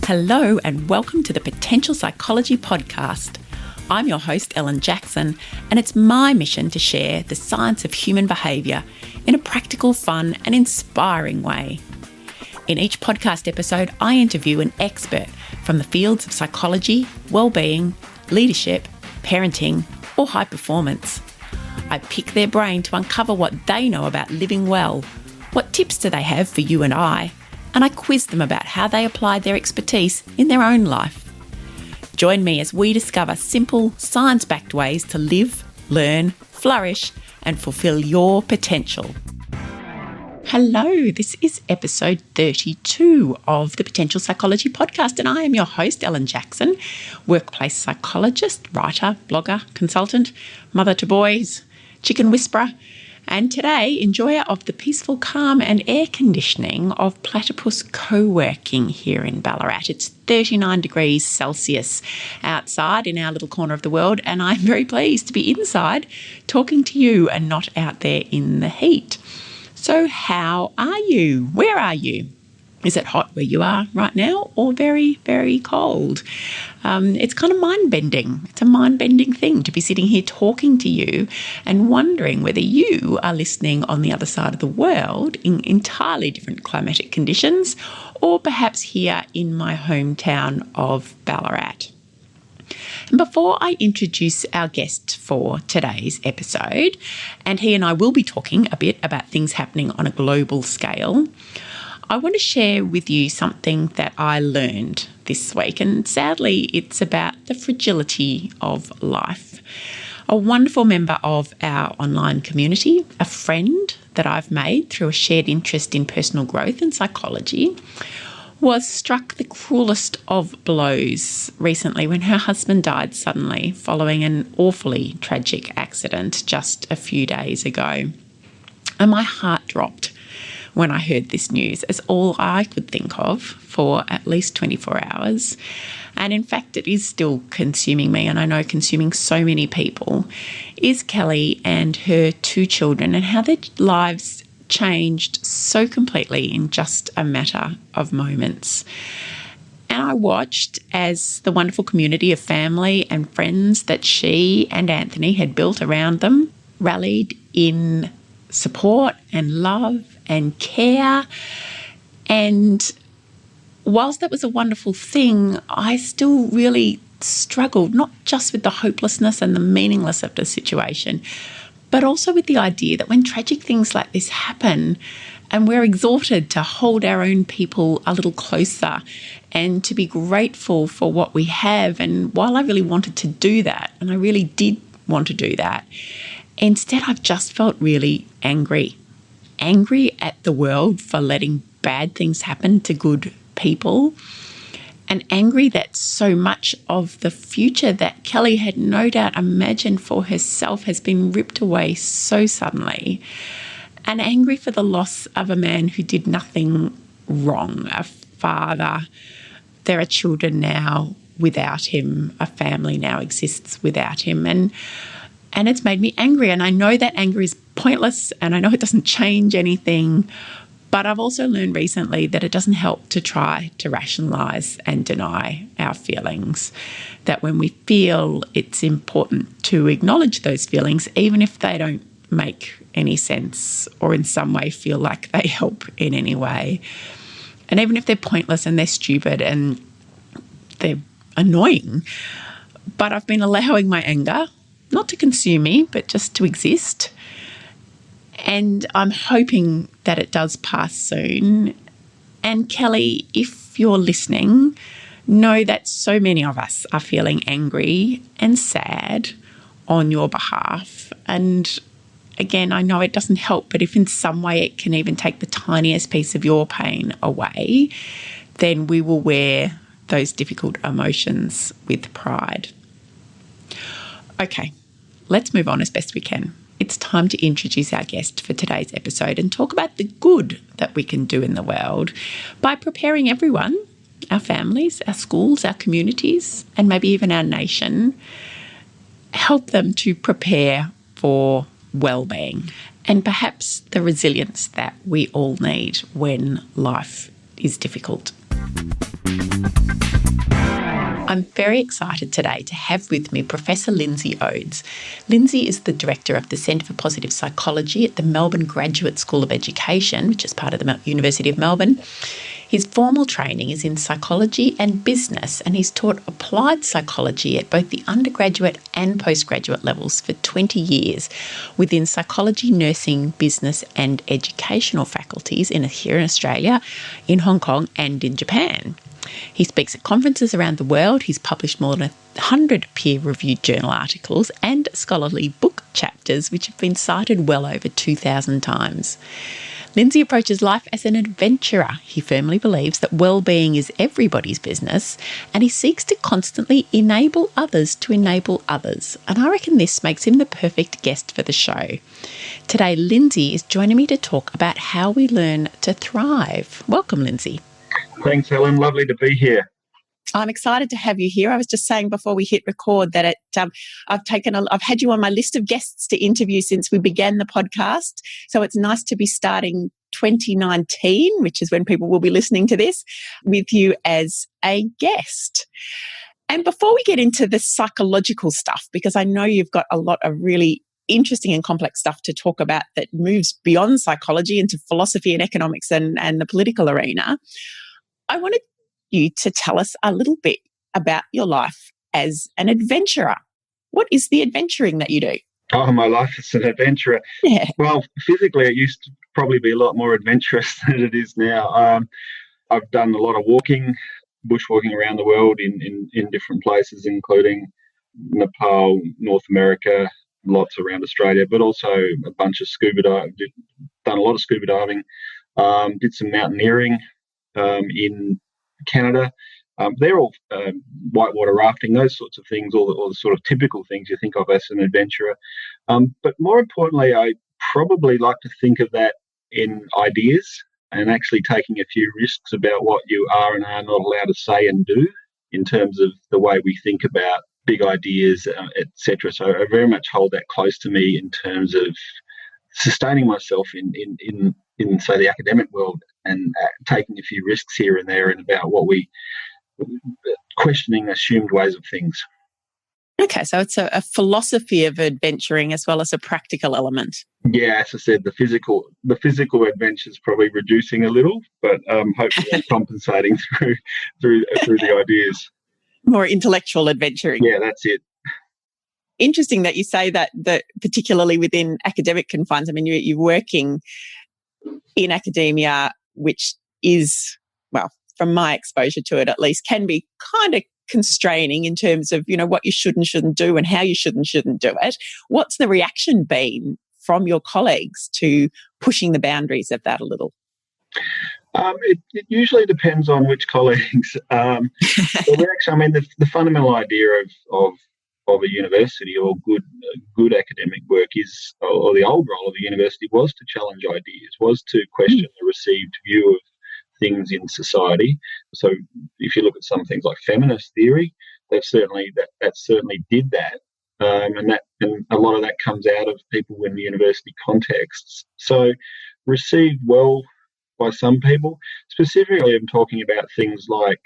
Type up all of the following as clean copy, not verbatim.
Hello and welcome to the Potential Psychology Podcast. I'm your host, Ellen Jackson, and it's my mission to share the science of human behaviour in a practical, fun and inspiring way. In each podcast episode, I interview an expert from the fields of psychology, wellbeing, leadership, parenting or high performance. I pick their brain to uncover what they know about living well, what tips do they have for you and I quiz them about how they apply their expertise in their own life. Join me as we discover simple, science-backed ways to live, learn, flourish, and fulfill your potential. Hello, this is episode 32 of the Potential Psychology Podcast, and I am your host, Ellen Jackson, workplace psychologist, writer, blogger, consultant, mother to boys, chicken whisperer, and today, enjoyer of the peaceful calm and air conditioning of Platypus co-working here in Ballarat. It's 39 degrees Celsius outside in our little corner of the world, and I'm very pleased to be inside talking to you and not out there in the heat. So how are you? Where are you? Is it hot where you are right now or very, very cold? It's kind of mind-bending. It's a mind-bending thing to be sitting here talking to you and wondering whether you are listening on the other side of the world in entirely different climatic conditions or perhaps here in my hometown of Ballarat. And before I introduce our guest for today's episode, and he and I will be talking a bit about things happening on a global scale, I want to share with you something that I learned this week, and sadly it's about the fragility of life. A wonderful member of our online community, a friend that I've made through a shared interest in personal growth and psychology, was struck the cruelest of blows recently when her husband died suddenly following an awfully tragic accident just a few days ago. And my heart dropped when I heard this news, as all I could think of for at least 24 hours. And in fact, it is still consuming me, and I know consuming so many people, is Kelly and her two children and how their lives changed so completely in just a matter of moments. And I watched as the wonderful community of family and friends that she and Anthony had built around them rallied in support and love and care. And whilst that was a wonderful thing, I still really struggled, not just with the hopelessness and the meaninglessness of the situation, but also with the idea that when tragic things like this happen and we're exhorted to hold our own people a little closer and to be grateful for what we have. And while I really wanted to do that, and I really did want to do that, instead I've just felt really angry at the world for letting bad things happen to good people, and angry that so much of the future that Kelly had no doubt imagined for herself has been ripped away so suddenly, and angry for the loss of a man who did nothing wrong, a father. There are children now without him, a family now exists without him, and it's made me angry. And I know that anger is pointless and I know it doesn't change anything, but I've also learned recently that it doesn't help to try to rationalise and deny our feelings, that when we feel, it's important to acknowledge those feelings, even if they don't make any sense or in some way feel like they help in any way. And even if they're pointless and they're stupid and they're annoying, but I've been allowing my anger not to consume me, but just to exist. And I'm hoping that it does pass soon. And Kelly, if you're listening, know that so many of us are feeling angry and sad on your behalf. And again, I know it doesn't help, but if in some way it can even take the tiniest piece of your pain away, then we will wear those difficult emotions with pride. Okay, let's move on as best we can. It's time to introduce our guest for today's episode and talk about the good that we can do in the world by preparing everyone, our families, our schools, our communities, and maybe even our nation, help them to prepare for well-being and perhaps the resilience that we all need when life is difficult. I'm very excited today to have with me Professor Lindsay Oades. Lindsay is the Director of the Centre for Positive Psychology at the Melbourne Graduate School of Education, which is part of the University of Melbourne. His formal training is in psychology and business, and he's taught applied psychology at both the undergraduate and postgraduate levels for 20 years within psychology, nursing, business and educational faculties here in Australia, in Hong Kong and in Japan. He speaks at conferences around the world. He's published more than 100 peer-reviewed journal articles and scholarly book chapters, which have been cited well over 2,000 times. Lindsay approaches life as an adventurer. He firmly believes that well-being is everybody's business, and he seeks to constantly enable others to enable others. And I reckon this makes him the perfect guest for the show. Today, Lindsay is joining me to talk about how we learn to thrive. Welcome, Lindsay. Thanks, Helen. Lovely to be here. I'm excited to have you here. I was just saying before we hit record that I've had you on my list of guests to interview since we began the podcast. So it's nice to be starting 2019, which is when people will be listening to this, with you as a guest. And before we get into the psychological stuff, because I know you've got a lot of really interesting and complex stuff to talk about that moves beyond psychology into philosophy and economics and the political arena, I wanted you to tell us a little bit about your life as an adventurer. What is the adventuring that you do? Oh, my life as an adventurer. Yeah. Well, physically, it used to probably be a lot more adventurous than it is now. I've done a lot of walking, bushwalking around the world in different places, including Nepal, North America, lots around Australia, but also a bunch of scuba diving. Done a lot of scuba diving. Did some mountaineering in Canada. They're all whitewater rafting, those sorts of things, all the sort of typical things you think of as an adventurer. But more importantly, I probably like to think of that in ideas and actually taking a few risks about what you are and are not allowed to say and do in terms of the way we think about big ideas, etc. So I very much hold that close to me in terms of sustaining myself in say the academic world and taking a few risks here and there and about what we questioning assumed ways of things. Okay, so it's a philosophy of adventuring as well as a practical element. Yeah, as I said, the physical adventure is probably reducing a little, but hopefully compensating through the ideas. More intellectual adventuring. Yeah, that's it. Interesting that you say that particularly within academic confines. I mean, you're working in academia, which is, well, from my exposure to it at least, can be kind of constraining in terms of, what you should and shouldn't do and how you should and shouldn't do it. What's the reaction been from your colleagues to pushing the boundaries of that a little? It usually depends on which colleagues. The fundamental idea of a university or good academic work is, or the old role of a university was to challenge ideas, was to question the received view of things in society. So if you look at some things like feminist theory, that certainly did that, and a lot of that comes out of people in the university contexts. So received well by some people. Specifically, I'm talking about things like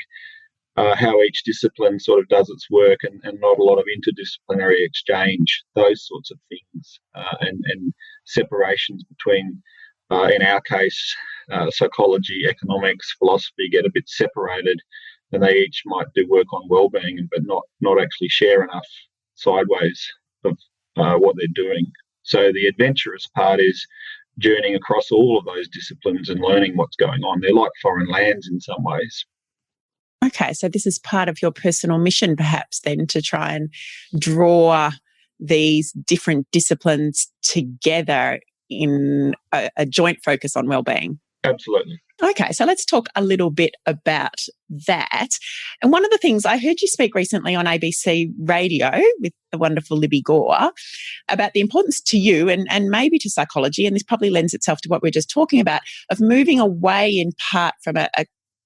how each discipline sort of does its work and not a lot of interdisciplinary exchange, those sorts of things, and separations between, in our case, psychology, economics, philosophy get a bit separated, and they each might do work on well-being, but not actually share enough sideways of what they're doing. So the adventurous part is journeying across all of those disciplines and learning what's going on. They're like foreign lands in some ways. Okay, so this is part of your personal mission, perhaps, then, to try and draw these different disciplines together in a joint focus on well-being. Absolutely. Okay, so let's talk a little bit about that. And one of the things I heard you speak recently on ABC radio with the wonderful Libby Gore about the importance to you and maybe to psychology, and this probably lends itself to what we're just talking about, of moving away in part from a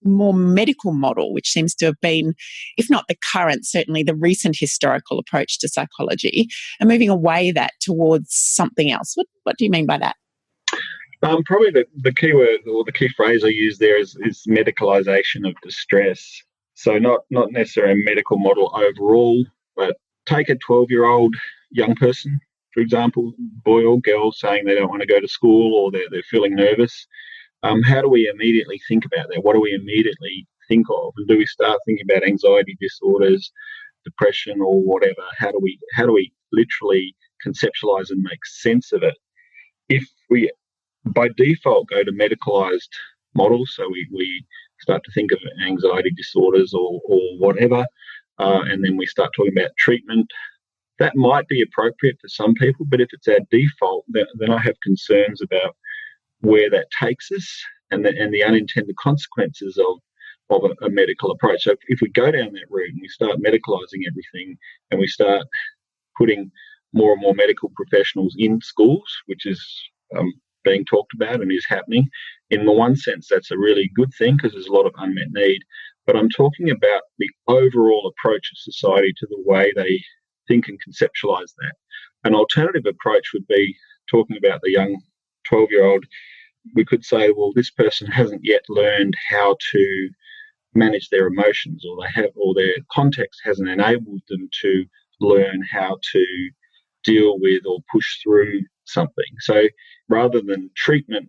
more medical model, which seems to have been, if not the current, certainly the recent historical approach to psychology, and moving away that towards something else. What do you mean by that? Probably the key word or the key phrase I use there is medicalisation of distress. So not necessarily a medical model overall, but take a 12-year-old young person, for example, boy or girl, saying they don't want to go to school or they're feeling nervous. How do we immediately think about that? What do we immediately think of? And do we start thinking about anxiety disorders, depression, or whatever? How do we literally conceptualize and make sense of it? If we by default go to medicalised models, so we start to think of anxiety disorders or whatever, and then we start talking about treatment, that might be appropriate for some people, but if it's our default, then I have concerns about where that takes us and the unintended consequences of a medical approach. So if we go down that route and we start medicalising everything and we start putting more and more medical professionals in schools, which is being talked about and is happening, in the one sense, that's a really good thing because there's a lot of unmet need. But I'm talking about the overall approach of society to the way they think and conceptualise that. An alternative approach would be talking about the young 12-year-old. We could say, well, this person hasn't yet learned how to manage their emotions, or their context hasn't enabled them to learn how to deal with or push through something. So rather than treatment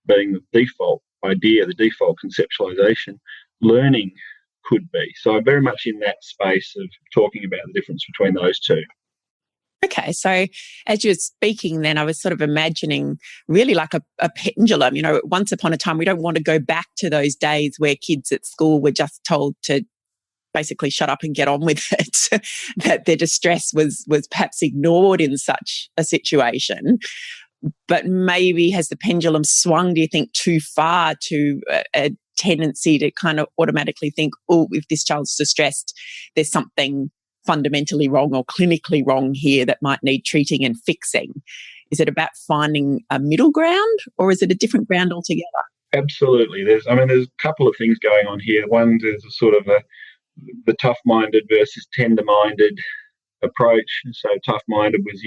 being the default idea, the default conceptualization, learning could be. So I'm very much in that space of talking about the difference between those two. Okay, so as you're speaking then, I was sort of imagining really like a pendulum. You know, once upon a time, we don't want to go back to those days where kids at school were just told to basically shut up and get on with it, that their distress was perhaps ignored in such a situation. But maybe has the pendulum swung, do you think, too far to a tendency to kind of automatically think, oh, if this child's distressed, there's something fundamentally wrong or clinically wrong here that might need treating and fixing? Is it about finding a middle ground, or is it a different ground altogether? Absolutely. There's a couple of things going on here. One, there's a sort of the tough-minded versus tender-minded approach. So tough-minded was,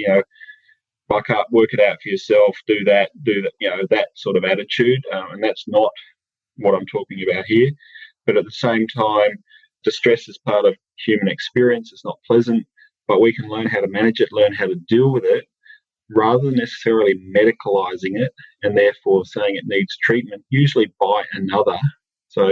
buck up, work it out for yourself, do that, that sort of attitude. And that's not what I'm talking about here. But at the same time, distress is part of human experience. It's not pleasant, but we can learn how to manage it, learn how to deal with it, rather than necessarily medicalising it and therefore saying it needs treatment, usually by another. So,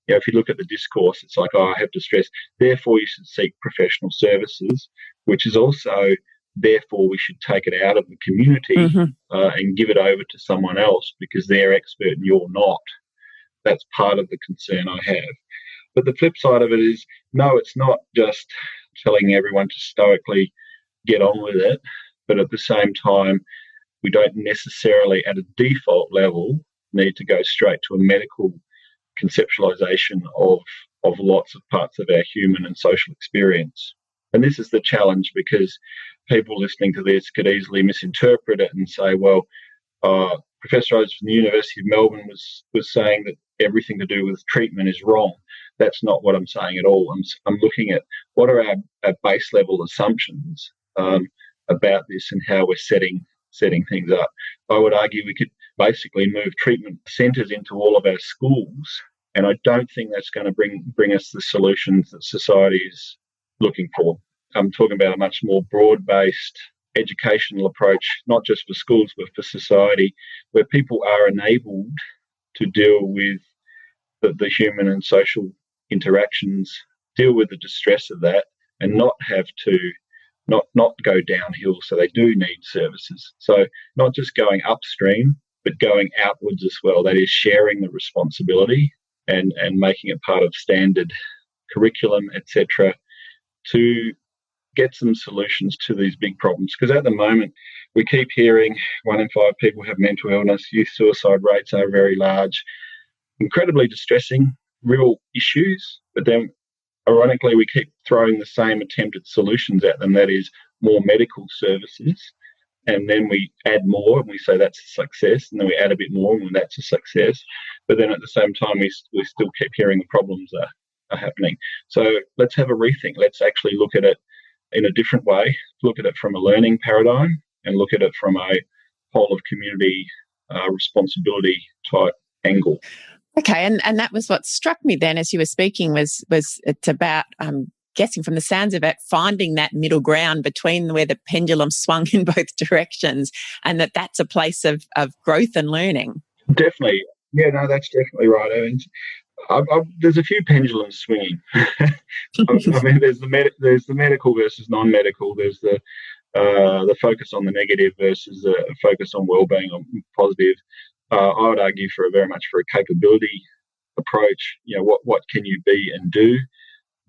if you look at the discourse, it's like, I have distress, therefore you should seek professional services, which is also, therefore we should take it out of the community and give it over to someone else because they're expert and you're not. That's part of the concern I have. But the flip side of it is, no, it's not just telling everyone to stoically get on with it, but at the same time, we don't necessarily at a default level need to go straight to a medical conceptualization of lots of parts of our human and social experience. And this is the challenge, because people listening to this could easily misinterpret it and say, well, Professor Oades from the University of Melbourne was saying that everything to do with treatment is wrong. That's not what I'm saying at all. I'm looking at what are our base level assumptions about this and how we're setting things up. I would argue we could basically move treatment centres into all of our schools, and I don't think that's going to bring us the solutions that society is looking for. I'm talking about a much more broad-based educational approach, not just for schools but for society, where people are enabled to deal with the human and social interactions, deal with the distress of that, and not have to not go downhill. So they do need services. So not just going upstream, but going outwards as well. That is sharing the responsibility and making it part of standard curriculum, etc., to get some solutions to these big problems. Because at the moment, we keep hearing 1 in 5 people have mental illness, youth suicide rates are very large, incredibly distressing, real issues, but then ironically, we keep throwing the same attempted solutions at them, that is more medical services, and then we add more and we say that's a success, and then we add a bit more and that's a success. But then at the same time, we still keep hearing the problems are happening. So let's have a rethink. Let's actually look at it in a different way, look at it from a learning paradigm and look at it from a whole of community responsibility type angle. Okay, and that was what struck me then as you were speaking was it's about guessing from the sounds of it, finding that middle ground between where the pendulum swung in both directions, and that's a place of growth and learning. Definitely. Yeah, no, that's definitely right. There's a few pendulums swinging. I mean, there's the medical versus non-medical. There's the focus on the negative versus the focus on well-being or positive. I would argue very much for a capability approach. What can you be and do?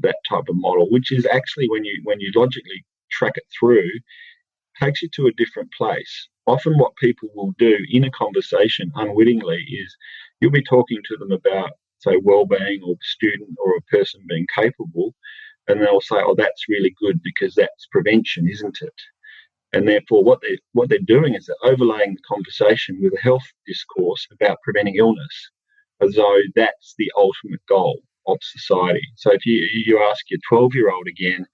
That type of model, which is actually when you logically track it through, takes you to a different place. Often what people will do in a conversation unwittingly is you'll be talking to them about, say, well-being or the student or a person being capable, and they'll say, oh, that's really good because that's prevention, isn't it? And therefore what they're doing is they're overlaying the conversation with a health discourse about preventing illness, as though that's the ultimate goal of society. So if you ask your 12-year-old again,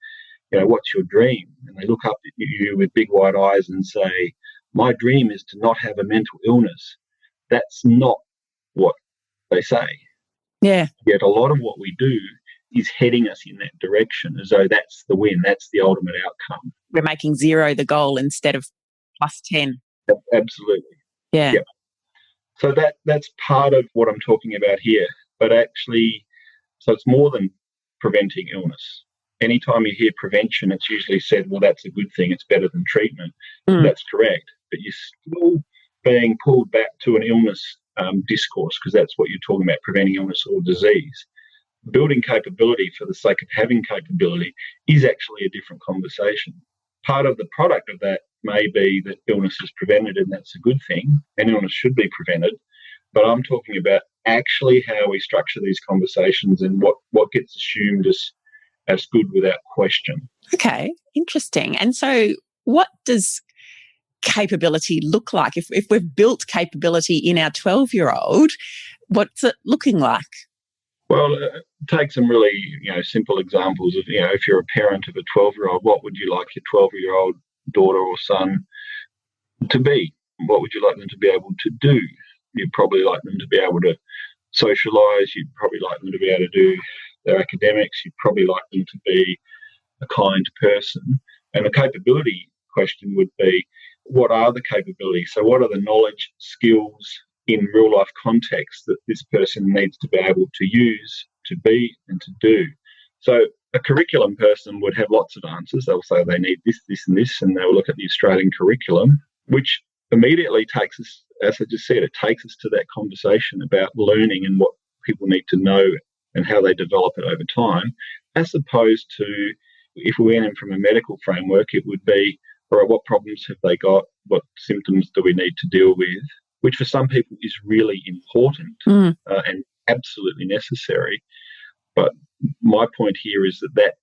what's your dream? And they look up at you with big wide eyes and say, my dream is to not have a mental illness. That's not what they say. Yeah. Yet a lot of what we do is heading us in that direction, as though that's the win, that's the ultimate outcome. We're making 0 the goal instead of +10. Absolutely. Yeah. Yep. So that's part of what I'm talking about here. But actually, so it's more than preventing illness. Anytime you hear prevention, it's usually said, well, that's a good thing, it's better than treatment. That's correct. But you're still being pulled back to an illness discourse, because that's what you're talking about, preventing illness or disease. Building capability for the sake of having capability is actually a different conversation. Part of the product of that may be that illness is prevented, and that's a good thing, and illness should be prevented. But I'm talking about actually how we structure these conversations and what gets assumed as good without question. Okay, interesting. And so what does capability look like? If we've built capability in our 12-year-old, what's it looking like? Well, take some really simple examples of, if you're a parent of a 12-year-old, what would you like your 12-year-old daughter or son to be? What would you like them to be able to do? You'd probably like them to be able to socialise. You'd probably like them to be able to do their academics. You'd probably like them to be a kind person. And the capability question would be, what are the capabilities? So what are the knowledge, skills in real life context that this person needs to be able to use, to be and to do? So a curriculum person would have lots of answers. They'll say they need this, this and this, and they'll look at the Australian curriculum, which immediately takes us, as I just said, it takes us to that conversation about learning and what people need to know and how they develop it over time, as opposed to, if we went in from a medical framework, it would be, all right, what problems have they got? What symptoms do we need to deal with? Which for some people is really important and absolutely necessary. But my point here is that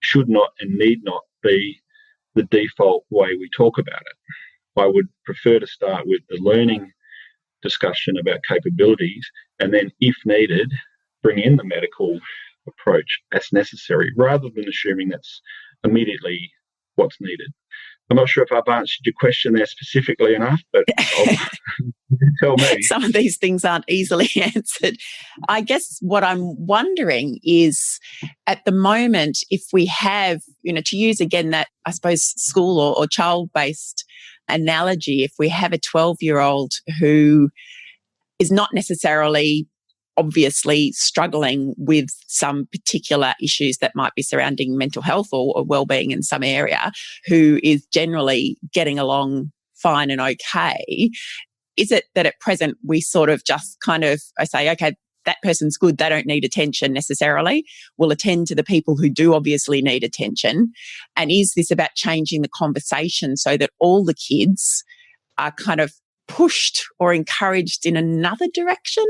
should not and need not be the default way we talk about it. I would prefer to start with the learning discussion about capabilities, and then, if needed, bring in the medical approach as necessary, rather than assuming that's immediately what's needed. I'm not sure if I've answered your question there specifically enough, but tell me. Some of these things aren't easily answered. I guess what I'm wondering is, at the moment, if we have, to use again that, I suppose, school or child-based analogy, if we have a 12-year-old who is not necessarily obviously struggling with some particular issues that might be surrounding mental health or well-being in some area, who is generally getting along fine and okay, is it that at present we sort of just kind of say, okay, that person's good, they don't need attention necessarily, we'll attend to the people who do obviously need attention? And is this about changing the conversation so that all the kids are kind of pushed or encouraged in another direction?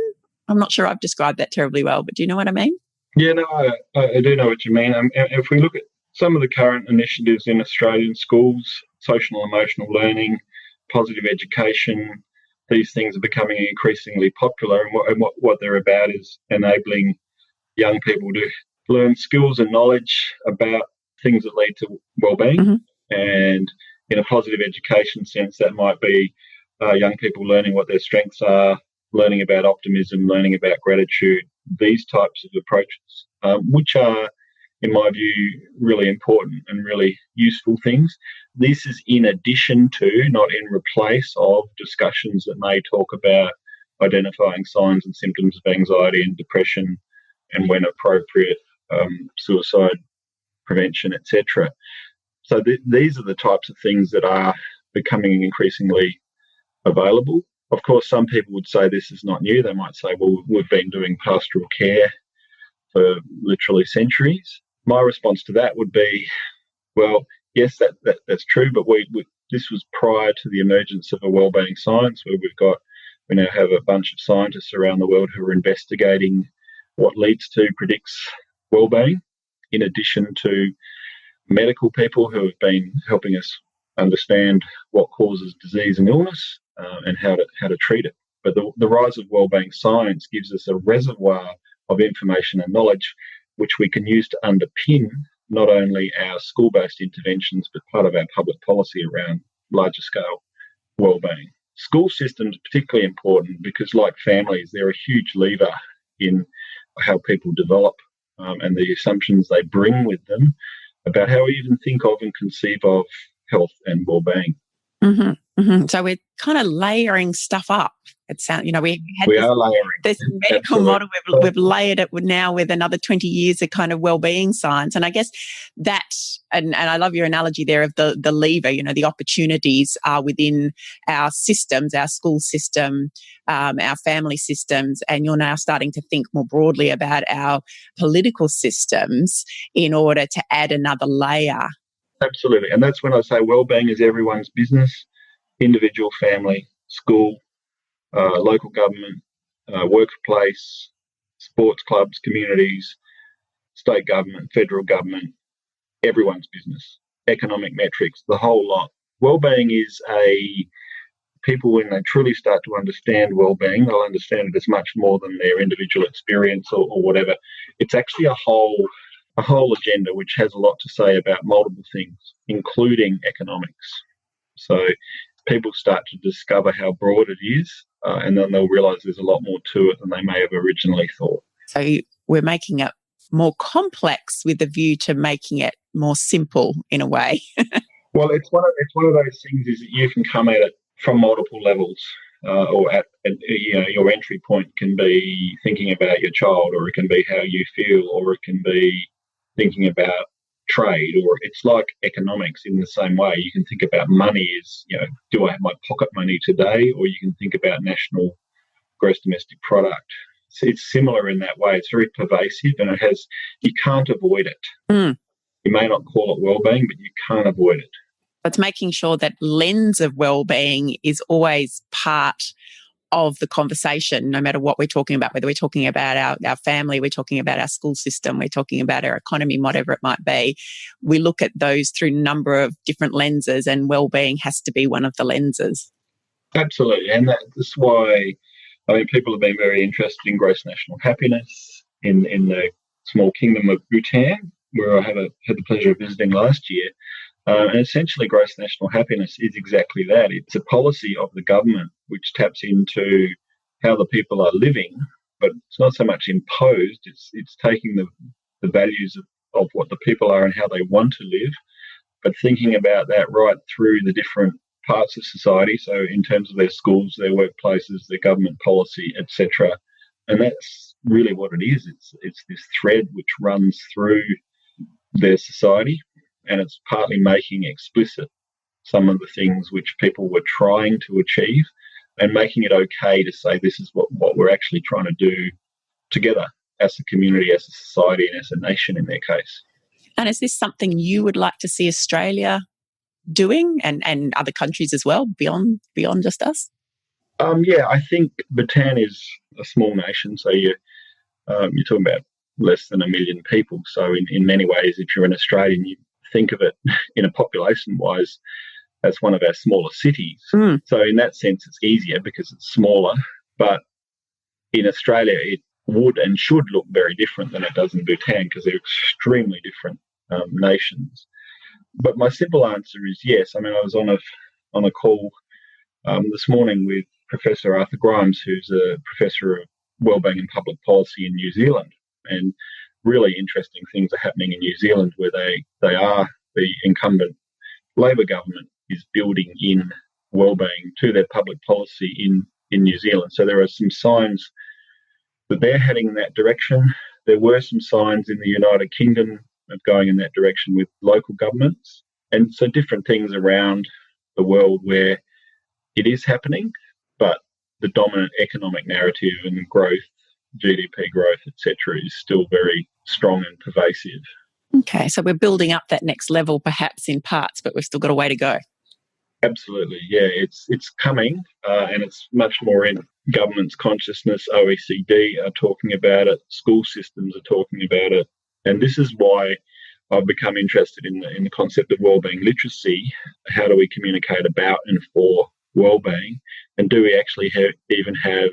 I'm not sure I've described that terribly well, but do you know what I mean? Yeah, no, I do know what you mean. If we look at some of the current initiatives in Australian schools, social and emotional learning, positive education, these things are becoming increasingly popular, and what they're about is enabling young people to learn skills and knowledge about things that lead to well-being. Mm-hmm. And in a positive education sense, that might be young people learning what their strengths are, learning about optimism, learning about gratitude, these types of approaches, which are, in my view, really important and really useful things. This is in addition to, not in replace of, discussions that may talk about identifying signs and symptoms of anxiety and depression, and when appropriate, suicide prevention, etc. So these are the types of things that are becoming increasingly available. Of course, some people would say this is not new. They might say, well, we've been doing pastoral care for literally centuries. My response to that would be, well, yes, that's true, but this was prior to the emergence of a wellbeing science, where we now have a bunch of scientists around the world who are investigating what leads to, predicts wellbeing, in addition to medical people who have been helping us understand what causes disease and illness, and how to treat it. But the rise of wellbeing science gives us a reservoir of information and knowledge which we can use to underpin not only our school-based interventions, but part of our public policy around larger scale wellbeing. School systems are particularly important because, like families, they're a huge lever in how people develop, and the assumptions they bring with them about how we even think of and conceive of health and wellbeing. Mm-hmm, mm-hmm. So we're kind of layering stuff up. It sounds, we are layering this medical model. We've layered it now with another 20 years of kind of wellbeing science, and I guess that, and I love your analogy there of the lever. The opportunities are within our systems, our school system, our family systems, and you're now starting to think more broadly about our political systems in order to add another layer. Absolutely. And that's when I say wellbeing is everyone's business: individual, family, school, local government, workplace, sports clubs, communities, state government, federal government, everyone's business, economic metrics, the whole lot. Wellbeing is people, when they truly start to understand wellbeing, they'll understand it as much more than their individual experience or whatever. It's actually a whole agenda which has a lot to say about multiple things, including economics. So people start to discover how broad it is, and then they'll realise there's a lot more to it than they may have originally thought. So we're making it more complex with a view to making it more simple in a way. Well, it's one of those things is that you can come at it from multiple levels, or at your entry point can be thinking about your child, or it can be how you feel, or it can be thinking about trade, or it's like economics in the same way. You can think about money as, do I have my pocket money today? Or you can think about national gross domestic product. So it's similar in that way. It's very pervasive, and you can't avoid it. Mm. You may not call it wellbeing, but you can't avoid it. It's making sure that lens of wellbeing is always part of the conversation, no matter what we're talking about, whether we're talking about our family, we're talking about our school system, we're talking about our economy, whatever it might be. We look at those through a number of different lenses, and wellbeing has to be one of the lenses. Absolutely. And that's why, people have been very interested in gross national happiness in the small kingdom of Bhutan, where I had the pleasure of visiting last year. And essentially, gross national happiness is exactly that. It's a policy of the government which taps into how the people are living, but it's not so much imposed. It's taking the values of what the people are and how they want to live, but thinking about that right through the different parts of society. So in terms of their schools, their workplaces, their government policy, etc. And that's really what it is. It's this thread which runs through their society. And it's partly making explicit some of the things which people were trying to achieve, and making it okay to say this is what we're actually trying to do together as a community, as a society, and as a nation in their case. And is this something you would like to see Australia doing, and other countries as well, beyond just us? I think Bhutan is a small nation, so you're talking about less than 1 million people. So in many ways, if you're an Australian, you think of it in a population-wise as one of our smaller cities. Mm. So in that sense, it's easier because it's smaller. But in Australia, it would and should look very different than it does in Bhutan, because they're extremely different nations. But my simple answer is yes. I was on a call this morning with Professor Arthur Grimes, who's a professor of wellbeing and public policy in New Zealand. And really interesting things are happening in New Zealand, where the incumbent Labor government is building in wellbeing to their public policy in New Zealand. So there are some signs that they're heading in that direction. There were some signs in the United Kingdom of going in that direction with local governments. And so different things around the world where it is happening, but the dominant economic narrative and growth, GDP growth, etc., is still very strong and pervasive. Okay, so we're building up that next level perhaps in parts, but we've still got a way to go. Absolutely, yeah. It's coming, and it's much more in government's consciousness. OECD are talking about it. School systems are talking about it. And this is why I've become interested in the concept of wellbeing literacy. How do we communicate about and for wellbeing? And do we actually even have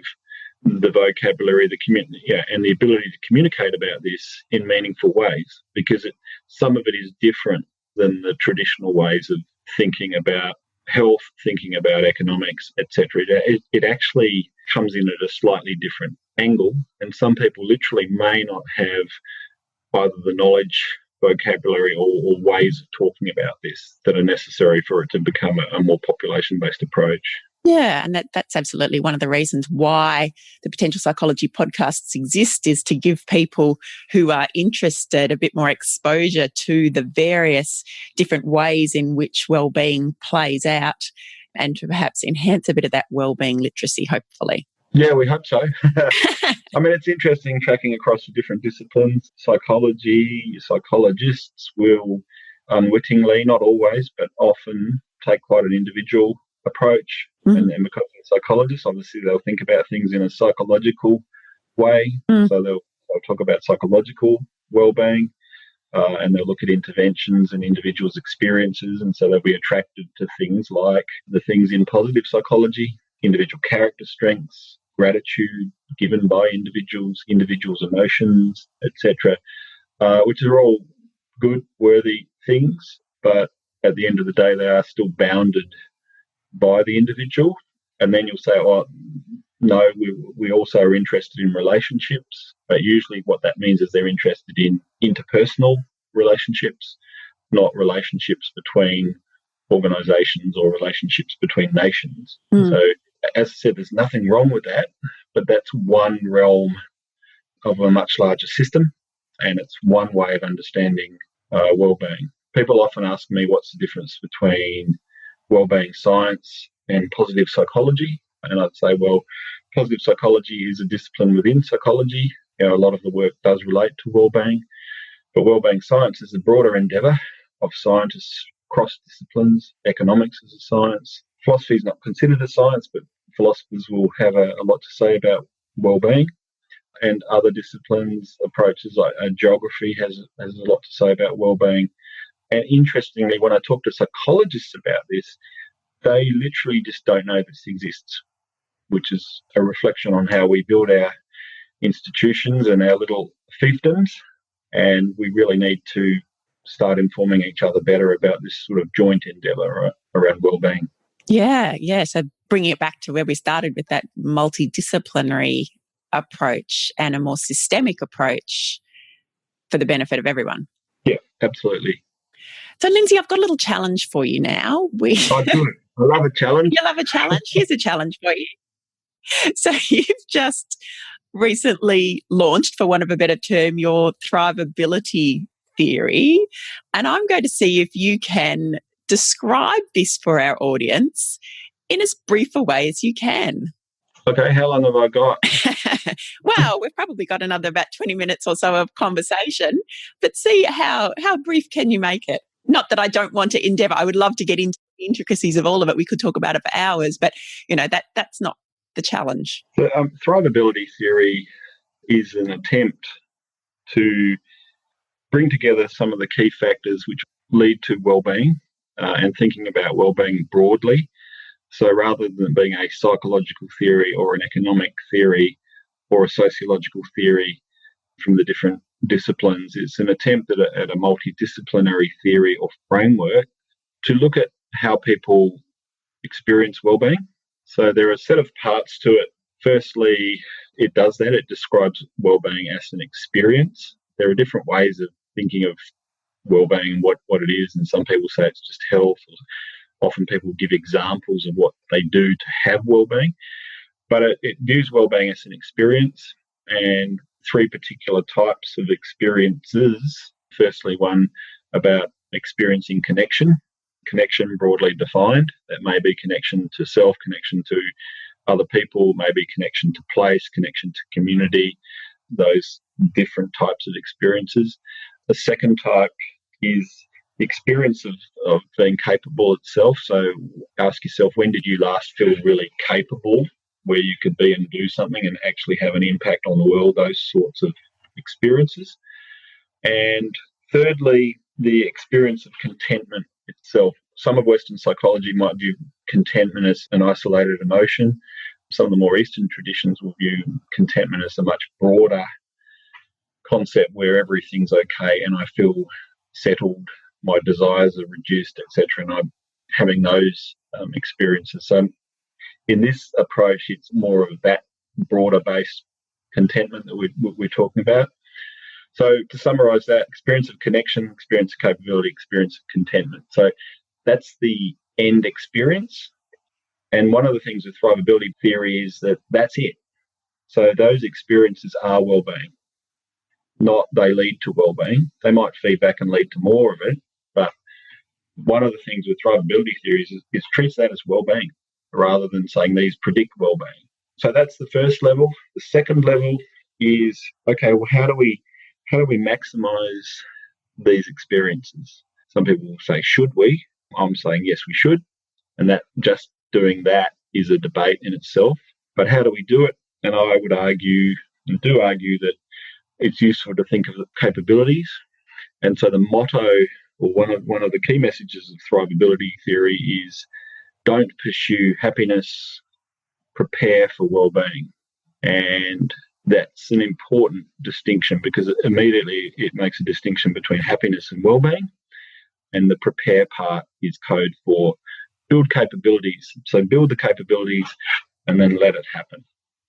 the vocabulary, and the ability to communicate about this in meaningful ways? Because some of it is different than the traditional ways of thinking about health, thinking about economics, etc. It actually comes in at a slightly different angle, and some people literally may not have either the knowledge, vocabulary, or ways of talking about this that are necessary for it to become a more population-based approach. Yeah, and that's absolutely one of the reasons why the Potential Psychology podcasts exist, is to give people who are interested a bit more exposure to the various different ways in which wellbeing plays out, and to perhaps enhance a bit of that wellbeing literacy, hopefully. Yeah, we hope so. I mean, it's interesting tracking across the different disciplines. Psychologists will unwittingly, not always, but often take quite an individual approach. And then because they're psychologists, obviously they'll think about things in a psychological way. So they'll talk about psychological wellbeing, and they'll look at interventions and individuals' experiences. And so they'll be attracted to things like the things in positive psychology, individual character strengths, gratitude given by individuals' emotions, etc., which are all good, worthy things. But at the end of the day, they are still bounded by the individual. And then you'll say, oh, no, we also are interested in relationships. But usually what that means is they're interested in interpersonal relationships, not relationships between organisations or relationships between nations. So, as I said, there's nothing wrong with that, but that's one realm of a much larger system, and it's one way of understanding wellbeing. People often ask me what's the difference between wellbeing science and positive psychology, and I'd say, well, positive psychology is a discipline within psychology. A lot of the work does relate to wellbeing, but wellbeing science is a broader endeavour of scientists across disciplines. Economics is a science. Philosophy is not considered a science, but philosophers will have a lot to say about wellbeing. And other disciplines, approaches like geography has a lot to say about wellbeing. And interestingly, when I talk to psychologists about this, they literally just don't know this exists, which is a reflection on how we build our institutions and our little fiefdoms. And we really need to start informing each other better about this sort of joint endeavour around wellbeing. Yeah. So bringing it back to where we started with that multidisciplinary approach and a more systemic approach for the benefit of everyone. Yeah, absolutely. So, Lindsay, I've got a little challenge for you now. Oh, good. I love a challenge. You love a challenge? Here's a challenge for you. So you've just recently launched, for want of a better term, your Thrivability theory. And I'm going to see if you can describe this for our audience in as brief a way as you can. Okay, how long have I got? Well, we've probably got another about 20 minutes or so of conversation, but see how brief can you make it? Not that I don't want to endeavour. I would love to get into the intricacies of all of it. We could talk about it for hours, but that's not the challenge. The Thrivability theory is an attempt to bring together some of the key factors which lead to wellbeing, and thinking about wellbeing broadly. So rather than being a psychological theory or an economic theory or a sociological theory from the different disciplines, it's an attempt at a multidisciplinary theory or framework to look at how people experience wellbeing. So there are a set of parts to it. Firstly, it does that. It describes well-being as an experience. There are different ways of thinking of well-being and what it is, and some people say it's just health. Often people give examples of what they do to have well-being, but it views well-being as an experience, and three particular types of experiences. Firstly, one about experiencing connection broadly defined. That may be connection to self, connection to other people, maybe connection to place, connection to community, those different types of experiences. The second type is the experience of being capable itself. So ask yourself, when did you last feel really capable, where you could be and do something and actually have an impact on the world, those sorts of experiences. And thirdly, the experience of contentment itself. Some of Western psychology might view contentment as an isolated emotion. Some of the more Eastern traditions will view contentment as a much broader concept where everything's okay and I feel settled, my desires are reduced, etc., and I'm having those experiences. So in this approach, it's more of that broader-based contentment that we're talking about. So to summarise that, experience of connection, experience of capability, experience of contentment. So that's the end experience. And one of the things with thrivability theory is that that's it. So those experiences are well-being, not they lead to well-being. They might feed back and lead to more of it, but one of the things with thrivability theories is treats that as well-being rather than saying these predict well-being. So that's the first level. The second level is, okay, well, how do we maximize these experiences? Some people will say, should we? I'm saying, yes, we should. And that just doing that is a debate in itself. But how do we do it? And I would argue, and do argue, that it's useful to think of the capabilities. And so the motto, or one of the key messages of thrivability theory is, don't pursue happiness, prepare for well-being. And that's an important distinction because immediately it makes a distinction between happiness and well-being. And the prepare part is code for build capabilities. So build the capabilities and then let it happen.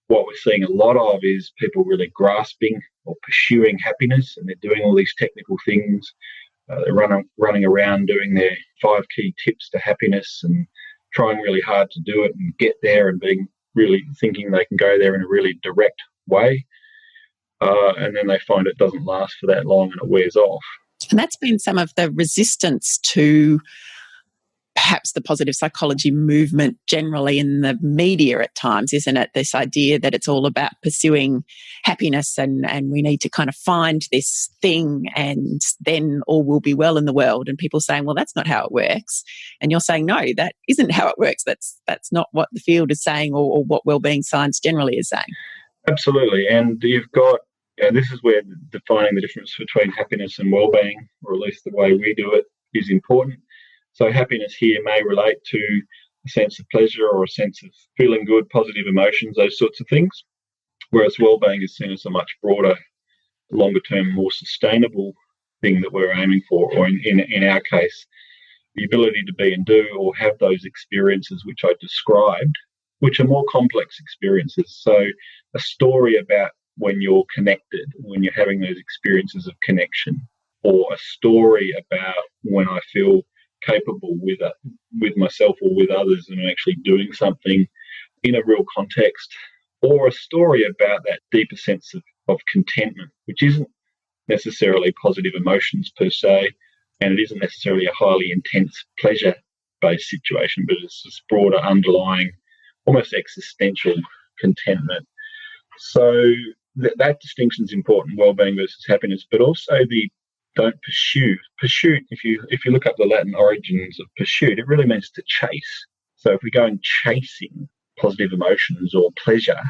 What we're seeing a lot of is people really grasping or pursuing happiness, and they're doing all these technical things. They're running around doing their 5 key tips to happiness and trying really hard to do it and get there, and being really thinking they can go there in a really direct way. And then they find it doesn't last for that long and it wears off. And that's been some of the resistance to perhaps the positive psychology movement generally in the media at times, isn't it? This idea that it's all about pursuing happiness and we need to kind of find this thing and then all will be well in the world. And people saying, well, that's not how it works. And you're saying, no, that isn't how it works. That's not what the field is saying or what wellbeing science generally is saying. Absolutely. And you've got, this is where defining the difference between happiness and well-being, or at least the way we do it, is important. So happiness here may relate to a sense of pleasure or a sense of feeling good, positive emotions, those sorts of things, whereas well-being is seen as a much broader, longer-term, more sustainable thing that we're aiming for, or in our case, the ability to be and do or have those experiences which I described, which are more complex experiences. So a story about when you're connected, when you're having those experiences of connection, or a story about when I feel capable with myself or with others and I'm actually doing something in a real context, or a story about that deeper sense of contentment, which isn't necessarily positive emotions per se, and it isn't necessarily a highly intense pleasure-based situation, but it's this broader underlying, almost existential contentment. So that distinction is important, well-being versus happiness, but also the don't pursue. Pursuit, if you look up the Latin origins of pursuit, it really means to chase. So if we go and chasing positive emotions or pleasure,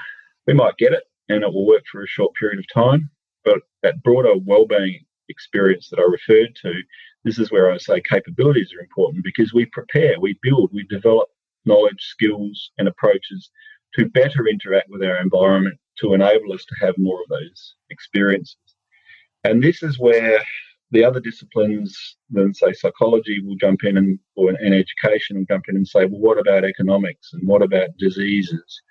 we might get it and it will work for a short period of time. But that broader well-being experience that I referred to, this is where I say capabilities are important, because we prepare, we build, we develop knowledge, skills and approaches to better interact with our environment to enable us to have more of those experiences. And this is where the other disciplines, then say psychology, will jump in and education will jump in and say, well, what about economics and what about diseases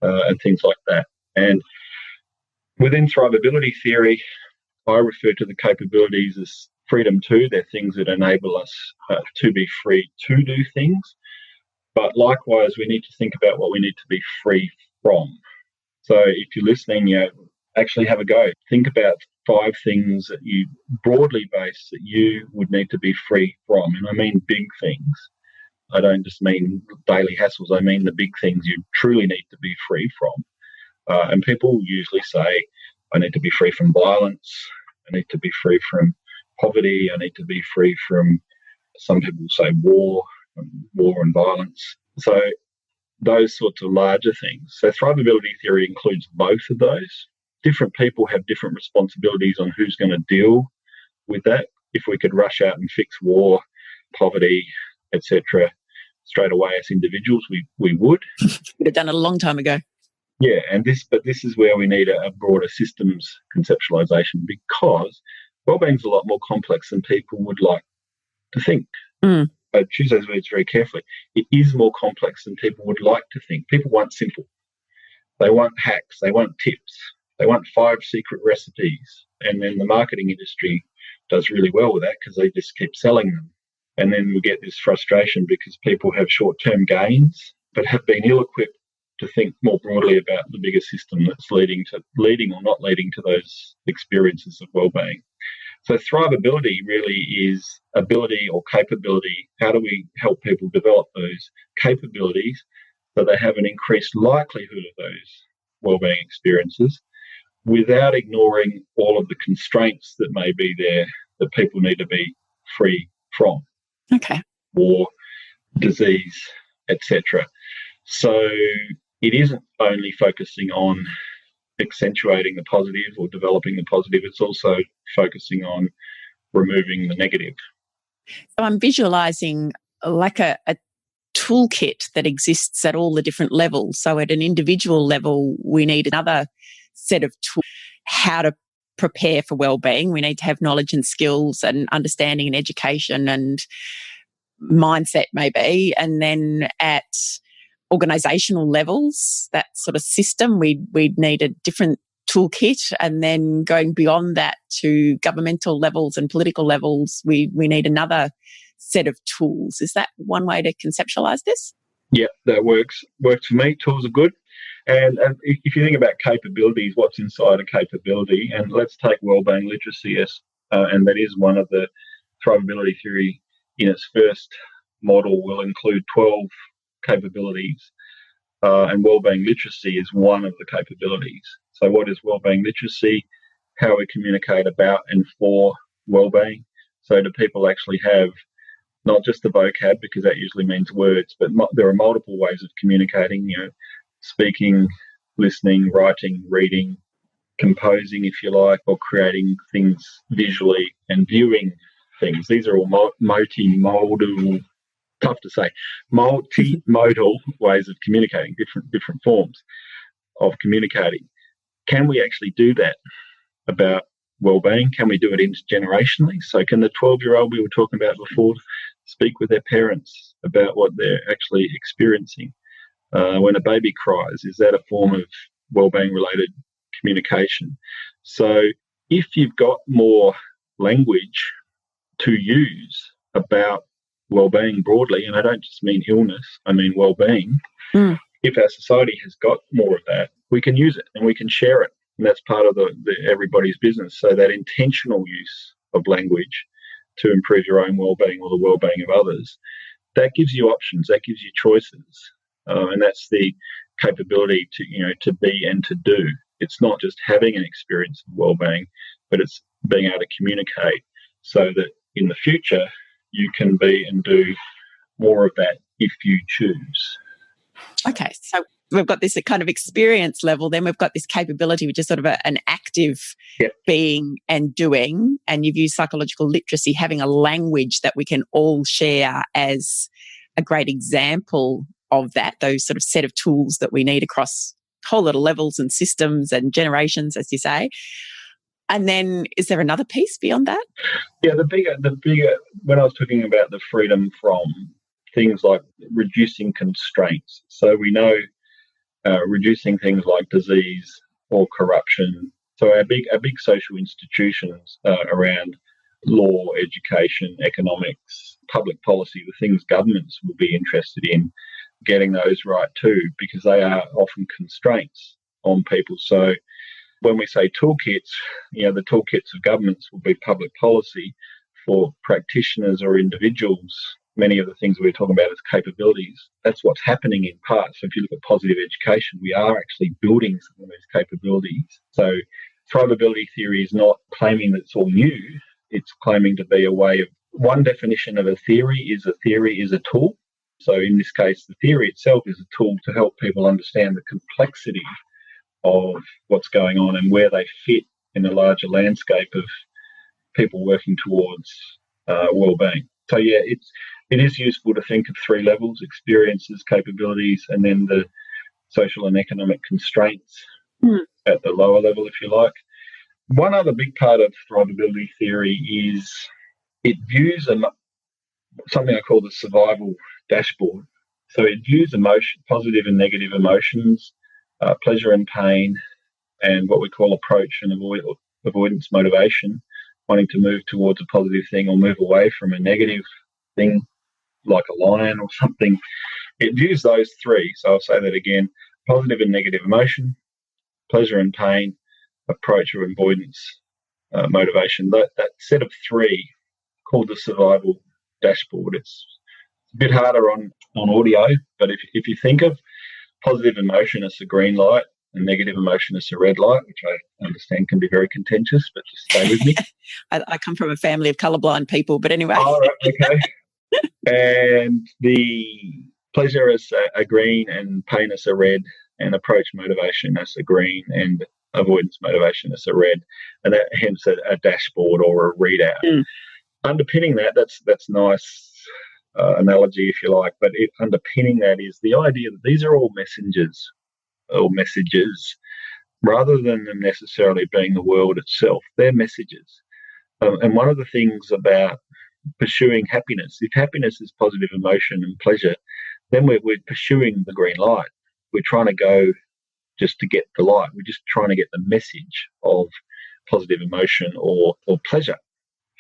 and things like that. And within thrivability theory, I refer to the capabilities as freedom to. They're things that enable us to be free to do things. But likewise, we need to think about what we need to be free from. So if you're listening, actually have a go. Think about 5 things that you broadly based that you would need to be free from. And I mean big things. I don't just mean daily hassles. I mean the big things you truly need to be free from. And people usually say, I need to be free from violence. I need to be free from poverty. I need to be free from, some people say, war and violence. So those sorts of larger things. So thrivability theory includes both of those. Different people have different responsibilities on who's going to deal with that. If we could rush out and fix war, poverty, etc., straight away as individuals, we would. Would have done it a long time ago. Yeah, but this is where we need a broader systems conceptualization, because wellbeing's a lot more complex than people would like to think. I choose those words very carefully. It is more complex than people would like to think. People want simple. They want hacks. They want tips. They want 5 secret recipes. And then the marketing industry does really well with that because they just keep selling them. And then we get this frustration because people have short-term gains but have been ill-equipped to think more broadly about the bigger system that's leading or not leading to those experiences of well-being. So thrivability really is ability or capability. How do we help people develop those capabilities so they have an increased likelihood of those well-being experiences without ignoring all of the constraints that may be there that people need to be free from? Okay. War, disease, etc. So it isn't only focusing on accentuating the positive or developing the positive, it's also focusing on removing the negative. So I'm visualising like a toolkit that exists at all the different levels. So at an individual level, we need another set of tools, how to prepare for wellbeing. We need to have knowledge and skills and understanding and education and mindset maybe. And then at organisational levels, that sort of system, we'd need a different toolkit. And then going beyond that to governmental levels and political levels, we need another set of tools. Is that one way to conceptualise this? Yeah, that works for me. Tools are good. And if you think about capabilities, what's inside a capability, and let's take wellbeing literacy and that is one of the thrivability theory in its first model will include 12 capabilities, and wellbeing literacy is one of the capabilities. So what is wellbeing literacy? How we communicate about and for wellbeing. So do people actually have not just the vocab, because that usually means words, but there are multiple ways of communicating, speaking, listening, writing, reading, composing, if you like, or creating things visually and viewing things. These are all multimodal, tough to say, multimodal ways of communicating, different forms of communicating. Can we actually do that about wellbeing? Can we do it intergenerationally? So can the 12-year-old we were talking about before speak with their parents about what they're actually experiencing? When a baby cries, is that a form of wellbeing related communication? So if you've got more language to use about wellbeing broadly, and I don't just mean illness, I mean wellbeing, if our society has got more of that, we can use it and we can share it. And that's part of the everybody's business. So that intentional use of language to improve your own wellbeing or the wellbeing of others, that gives you options, that gives you choices. And that's the capability to be and to do. It's not just having an experience of wellbeing, but it's being able to communicate so that in the future you can be and do more of that if you choose. Okay, so we've got this kind of experience level, then we've got this capability, which is sort of an active being and doing, and you've used psychological literacy, having a language that we can all share as a great example of that, those sort of set of tools that we need across a whole lot of levels and systems and generations, as you say. And then is there another piece beyond that? Yeah, the bigger, when I was talking about the freedom from things like reducing constraints. So we know reducing things like disease or corruption. So our big social institutions around law, education, economics, public policy, the things governments will be interested in, getting those right too, because they are often constraints on people. So when we say toolkits, the toolkits of governments will be public policy. For practitioners or individuals, many of the things we're talking about as capabilities, that's what's happening in part. So if you look at positive education, we are actually building some of these capabilities. So thrivability theory is not claiming that it's all new. It's claiming to be a way of, one definition of a theory is a tool. So in this case, the theory itself is a tool to help people understand the complexity of what's going on and where they fit in a larger landscape of people working towards well-being. So yeah, it is useful to think of three levels: experiences, capabilities, and then the social and economic constraints at the lower level, if you like. One other big part of thrivability theory is it views something I call the survival dashboard. So it views positive and negative emotions, pleasure and pain, and what we call approach and avoidance motivation, wanting to move towards a positive thing or move away from a negative thing like a lion or something. It views those three. So I'll say that again: positive and negative emotion, pleasure and pain, approach or avoidance motivation. That set of three, called the survival dashboard. It's a bit harder on audio, but if you think of positive emotion as a green light and negative emotion as a red light, which I understand can be very contentious, but just stay with me. I come from a family of colourblind people, but anyway. Oh, right, okay. And the pleasure as a green and pain as a red, and approach motivation as a green and avoidance motivation as a red, and that hence a dashboard or a readout. Underpinning that's nice analogy, if you like, but underpinning that is the idea that these are all messengers or messages, rather than them necessarily being the world itself. They're messages. And one of the things about pursuing happiness, if happiness is positive emotion and pleasure, then we're pursuing the green light. We're trying to go just to get the light. We're just trying to get the message of positive emotion or pleasure.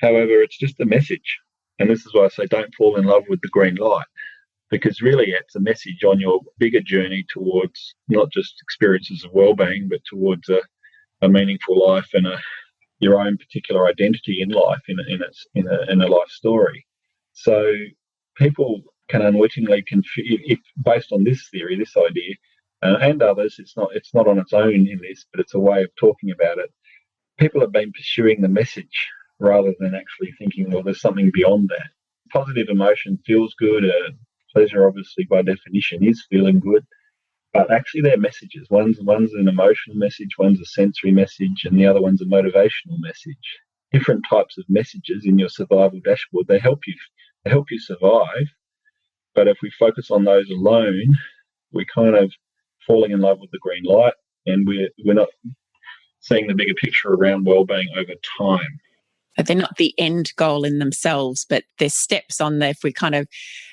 However, it's just a message. And this is why I say don't fall in love with the green light, because really it's a message on your bigger journey towards not just experiences of well-being, but towards a meaningful life and your own particular identity in life, in a life story. So people can unwittingly if based on this theory, this idea, and others, it's not on its own in this, but it's a way of talking about it. People have been pursuing the message rather than actually thinking, well, there's something beyond that. Positive emotion feels good. Pleasure, obviously, by definition, is feeling good. But actually, they're messages. One's an emotional message, one's a sensory message, and the other one's a motivational message. Different types of messages in your survival dashboard. They help you survive. But if we focus on those alone, we're kind of falling in love with the green light, and we're not seeing the bigger picture around well-being over time. They're not the end goal in themselves, but they're steps on there. If we kind of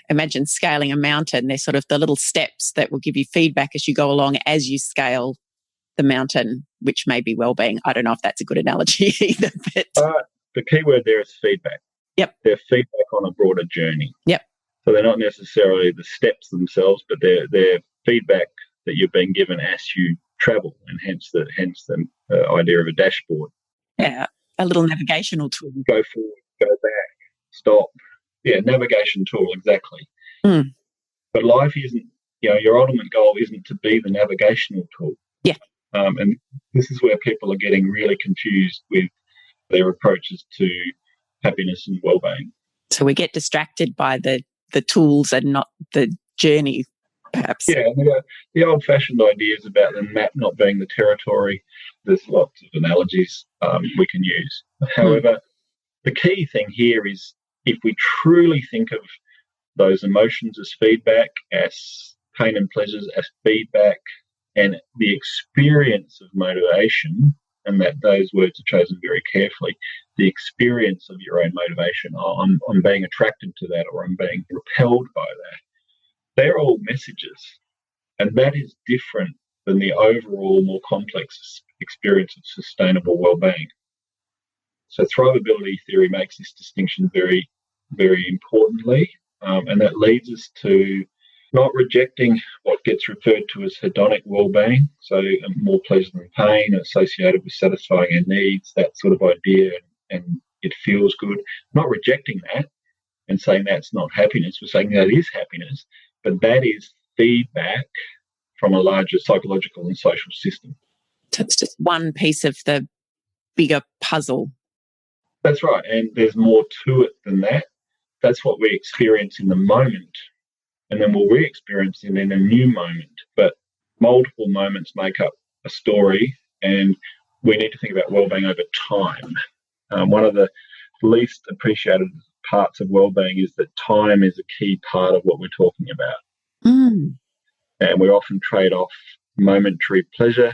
imagine scaling a mountain, they're sort of the little steps that will give you feedback as you go along as you scale the mountain, which may be well-being. I don't know if that's a good analogy either. But the key word there is feedback. Yep. They're feedback on a broader journey. Yep. So they're not necessarily the steps themselves, but they're feedback that you're being given as you travel, and hence the idea of a dashboard. Yeah. A little navigational tool. Go forward, go back, stop. Yeah, navigation tool, exactly. But life isn't, your ultimate goal isn't to be the navigational tool. Yeah. And this is where people are getting really confused with their approaches to happiness and well-being. So we get distracted by the tools and not the journey, perhaps. Yeah, the old-fashioned ideas about the map not being the territory, there's lots of analogies we can use. However, the key thing here is if we truly think of those emotions as feedback, as pain and pleasures as feedback, and the experience of motivation and that those words are chosen very carefully, the experience of your own motivation, I'm being attracted to that, or I'm being repelled by that, they're all messages. And that is different than the overall more complex experience of sustainable well-being. So thrivability theory makes this distinction very, very importantly, and that leads us to not rejecting what gets referred to as hedonic well-being, so more pleasure than pain associated with satisfying our needs, that sort of idea, and it feels good. Not rejecting that and saying that's not happiness. We're saying that is happiness, but that is feedback from a larger psychological and social system. So it's just one piece of the bigger puzzle. That's right, and there's more to it than that. That's what we experience in the moment, and then we'll re-experience it in a new moment. But multiple moments make up a story, and we need to think about well-being over time. One of the least appreciated parts of well-being is that time is a key part of what we're talking about. And we often trade off momentary pleasure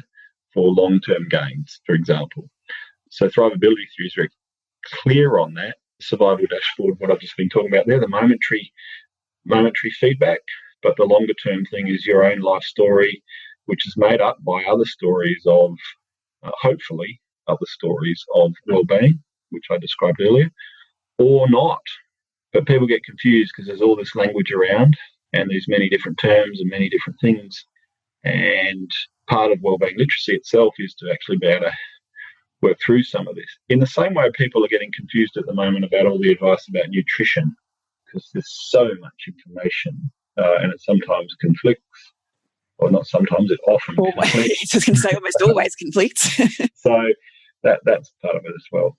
for long-term gains, for example. So thrivability theory is very clear on that. Survival dashboard, what I've just been talking about there, the momentary feedback, but the longer-term thing is your own life story, which is made up by other stories of, hopefully, other stories of well-being, which I described earlier, or not. But people get confused because there's all this language around, and there's many different terms and many different things. And part of wellbeing literacy itself is to actually be able to work through some of this. In the same way people are getting confused at the moment about all the advice about nutrition, because there's so much information and it sometimes conflicts, or not sometimes, it often conflicts. I was going to say almost always conflicts. So that's part of it as well.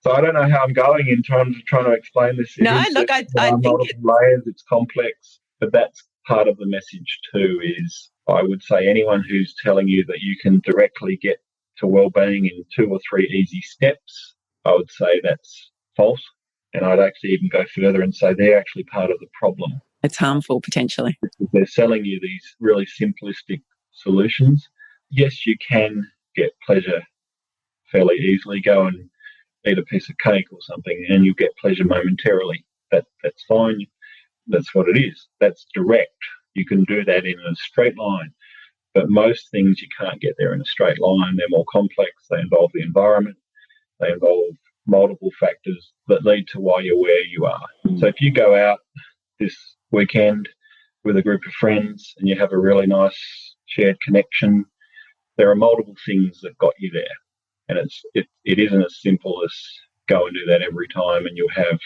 So I don't know how I'm going in terms of trying to explain this. No, look, I think multiple layers, it's complex. But that's part of the message too, is I would say anyone who's telling you that you can directly get to well-being in 2 or 3 easy steps, I would say that's false. And I'd actually even go further and say they're actually part of the problem. It's harmful, potentially. They're selling you these really simplistic solutions. Yes, you can get pleasure fairly easily. Go and eat a piece of cake or something and you get pleasure momentarily. That's fine. That's what it is. That's direct. You can do that in a straight line. But most things you can't get there in a straight line. They're more complex. They involve the environment. They involve multiple factors that lead to why you're where you are. So if you go out this weekend with a group of friends and you have a really nice shared connection, there are multiple things that got you there. And it isn't as simple as go and do that every time and you'll have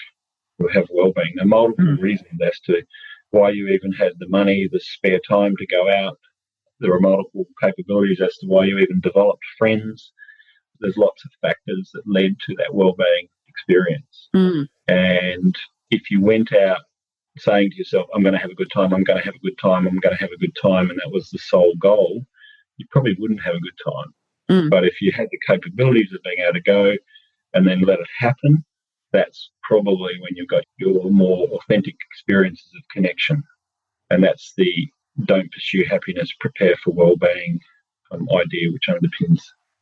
well-being. There are multiple reasons as to why you even had the money, the spare time to go out. There are multiple capabilities as to why you even developed friends. There's lots of factors that led to that well-being experience. And if you went out saying to yourself, I'm going to have a good time, I'm going to have a good time, I'm going to have a good time, and that was the sole goal, you probably wouldn't have a good time. But if you had the capabilities of being able to go and then let it happen, that's probably when you've got your more authentic experiences of connection. And that's the don't pursue happiness, prepare for well-being idea, which underpins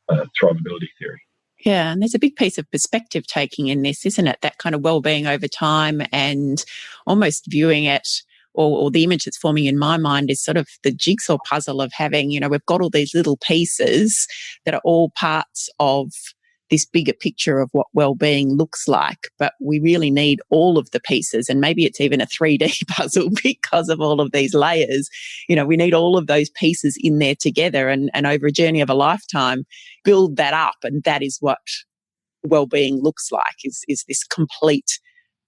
thrivability theory. Yeah, and there's a big piece of perspective taking in this, isn't it? That kind of well-being over time and almost viewing it, or the image that's forming in my mind is sort of the jigsaw puzzle of having, we've got all these little pieces that are all parts of this bigger picture of what well-being looks like, but we really need all of the pieces, and maybe it's even a 3D puzzle because of all of these layers. We need all of those pieces in there together and over a journey of a lifetime, build that up, and that is what well-being looks like, is this complete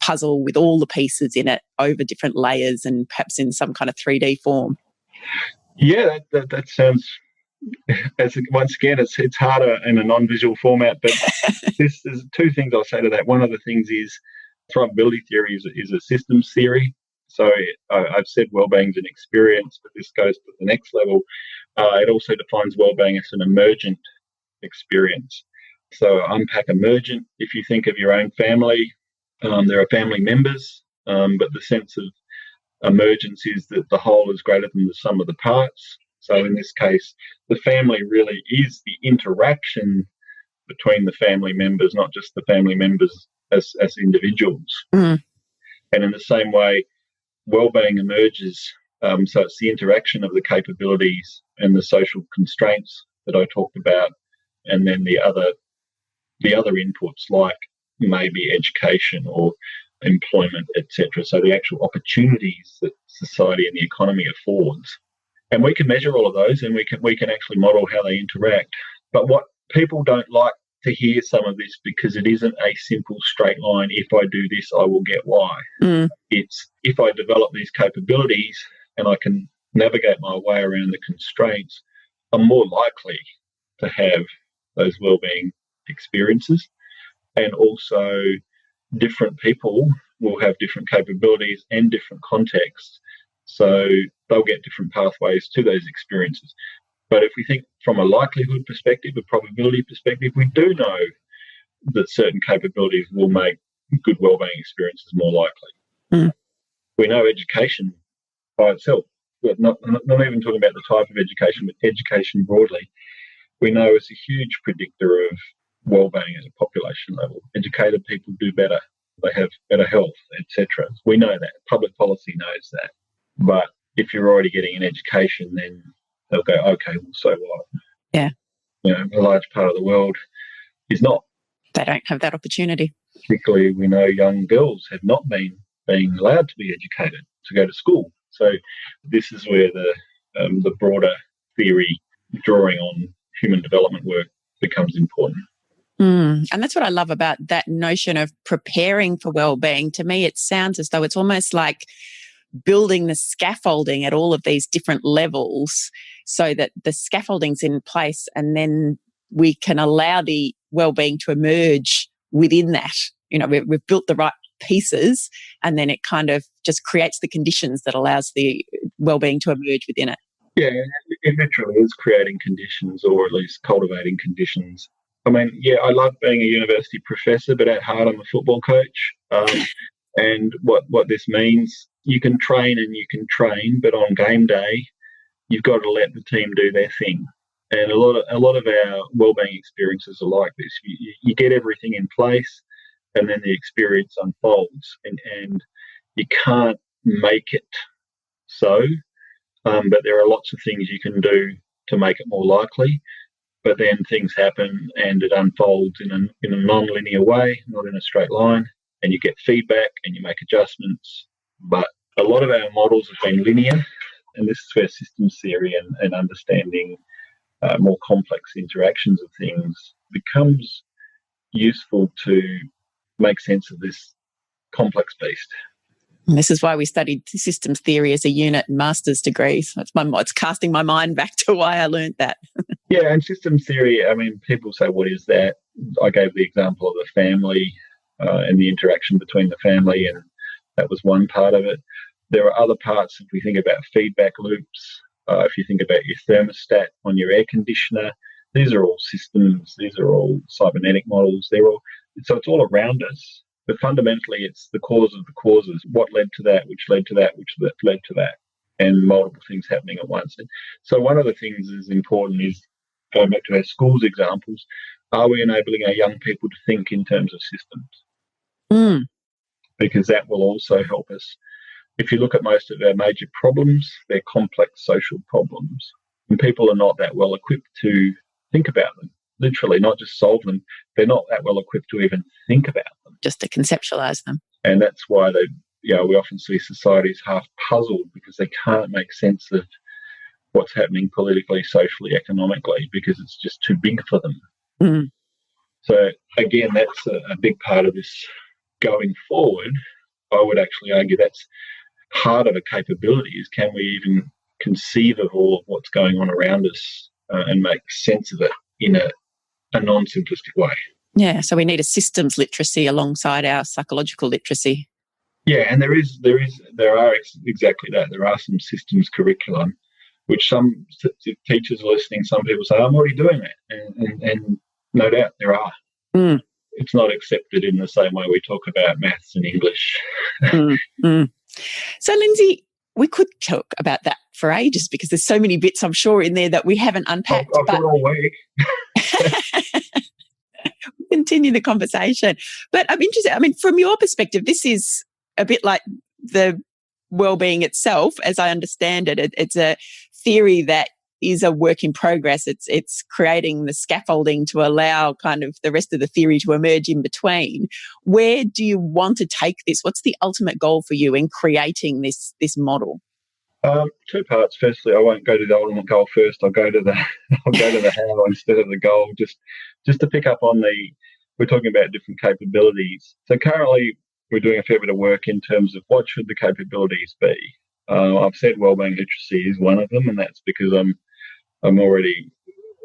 puzzle with all the pieces in it over different layers and perhaps in some kind of 3D form. Yeah, that sounds... Once again, it's harder in a non-visual format, but there's 2 things I'll say to that. One of the things is thrivability theory is a systems theory. So I've said well-being is an experience, but this goes to the next level. It also defines well-being as an emergent experience. So unpack emergent. If you think of your own family, there are family members, but the sense of emergence is that the whole is greater than the sum of the parts. So in this case, the family really is the interaction between the family members, not just the family members as individuals. Mm. And in the same way, wellbeing emerges. So it's the interaction of the capabilities and the social constraints that I talked about, and then the other inputs like maybe education or employment, etc. So the actual opportunities that society and the economy affords. And we can measure all of those, and we can actually model how they interact. But what people don't like to hear some of this, because it isn't a simple straight line, if I do this, I will get Y. Mm. It's if I develop these capabilities and I can navigate my way around the constraints, I'm more likely to have those wellbeing experiences. And also different people will have different capabilities and different contexts. So they'll get different pathways to those experiences. But if we think from a likelihood perspective, a probability perspective, we do know that certain capabilities will make good wellbeing experiences more likely. Mm. We know education by itself, but not even talking about the type of education, but education broadly, we know it's a huge predictor of wellbeing at a population level. Educated people do better. They have better health, etc. We know that. Public policy knows that. But if you're already getting an education, then they'll go, okay, well, so what? Yeah. A large part of the world is not. They don't have that opportunity. Particularly, we know young girls have not been allowed to be educated, to go to school. So this is where the broader theory drawing on human development work becomes important. And that's what I love about that notion of preparing for wellbeing. To me, it sounds as though it's almost like building the scaffolding at all of these different levels so that the scaffolding's in place, and then we can allow the wellbeing to emerge within that. We've built the right pieces, and then it kind of just creates the conditions that allows the wellbeing to emerge within it. Yeah, it literally is creating conditions, or at least cultivating conditions. I mean, yeah, I love being a university professor, but at heart I'm a football coach. And what this means, you can train, but on game day, you've got to let the team do their thing. And a lot of our wellbeing experiences are like this. You get everything in place, and then the experience unfolds, and you can't make it so. But there are lots of things you can do to make it more likely. But then things happen and it unfolds in a non-linear way, not in a straight line, and you get feedback and you make adjustments. But a lot of our models have been linear, and this is where systems theory and understanding more complex interactions of things becomes useful to make sense of this complex beast. And this is why we studied systems theory as a unit in master's degree. So it's casting my mind back to why I learned that. Yeah, and systems theory, I mean, people say, what is that? I gave the example of the family and the interaction between the family, and that was one part of it. There are other parts, if we think about feedback loops, if you think about your thermostat on your air conditioner, these are all systems, these are all cybernetic models, so it's all around us. But fundamentally, it's the cause of the causes. What led to that, which led to that, which led to that, and multiple things happening at once. And so one of the things that's important is, going back to our schools examples, are we enabling our young people to think in terms of systems? Mm. Because that will also help us. If you look at most of our major problems, they're complex social problems. And people are not that well equipped to think about them. Literally, not just solve them. They're not that well equipped to even think about them. Just to conceptualize them. And that's why we often see societies half puzzled because they can't make sense of what's happening politically, socially, economically, because it's just too big for them. Mm. So again, that's a big part of this going forward. I would actually argue that's part of a capability is, can we even conceive of all of what's going on around us and make sense of it in a non-simplistic way. Yeah, so we need a systems literacy alongside our psychological literacy. Yeah, and there are exactly that. There are some systems curriculum, which some teachers are listening, some people say, I'm already doing that. And no doubt there are. Mm. It's not accepted in the same way we talk about maths and English. So, Lindsay, we could talk about that for ages because there's so many bits, I'm sure, in there that we haven't unpacked. I've got all week. Continue the conversation. But I'm interested, I mean, from your perspective, this is a bit like the wellbeing itself, as I understand it. It's a theory that is a work in progress. It's creating the scaffolding to allow kind of the rest of the theory to emerge in between. Where do you want to take this? What's the ultimate goal for you in creating this model? Two parts. Firstly, I won't go to the ultimate goal first. I'll go to the how instead of the goal. Just to pick up on we're talking about different capabilities. So currently, we're doing a fair bit of work in terms of what should the capabilities be. I've said wellbeing literacy is one of them, and that's because I'm already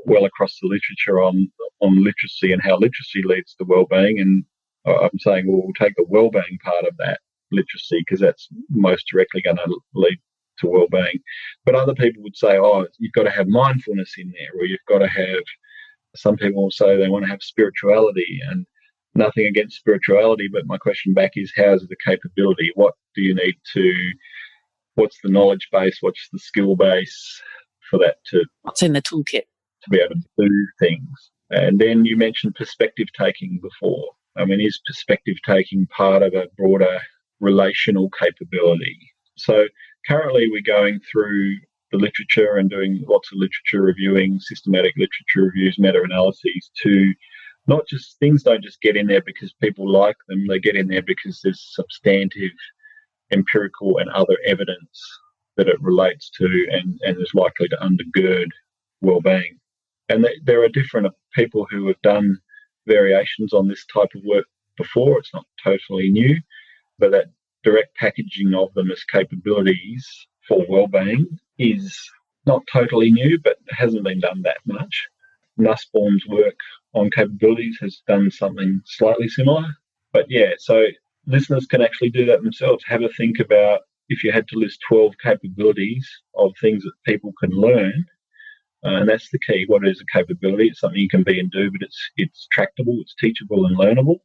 well across the literature on literacy and how literacy leads to wellbeing, and I'm saying, well, we'll take the wellbeing part of that literacy because that's most directly going to lead to wellbeing. But other people would say, oh, you've got to have mindfulness in there, or you've got to have, some people will say they want to have spirituality, and nothing against spirituality, but my question back is, how's the capability? What do you need what's the knowledge base? What's the skill base for that what's in the toolkit to be able to do things? And then you mentioned perspective taking before. I mean, is perspective taking part of a broader relational capability? So currently we're going through the literature and doing lots of literature reviewing, systematic literature reviews, meta-analyses to not just, things don't just get in there because people like them, they get in there because there's substantive empirical and other evidence that it relates to and is likely to undergird wellbeing. And there are different people who have done variations on this type of work before. It's not totally new, but that direct packaging of them as capabilities for wellbeing is not totally new, but hasn't been done that much. Nussbaum's work on capabilities has done something slightly similar. But yeah, so listeners can actually do that themselves. Have a think about, if you had to list 12 capabilities of things that people can learn, and that's the key. What is a capability? It's something you can be and do, but it's tractable, it's teachable and learnable.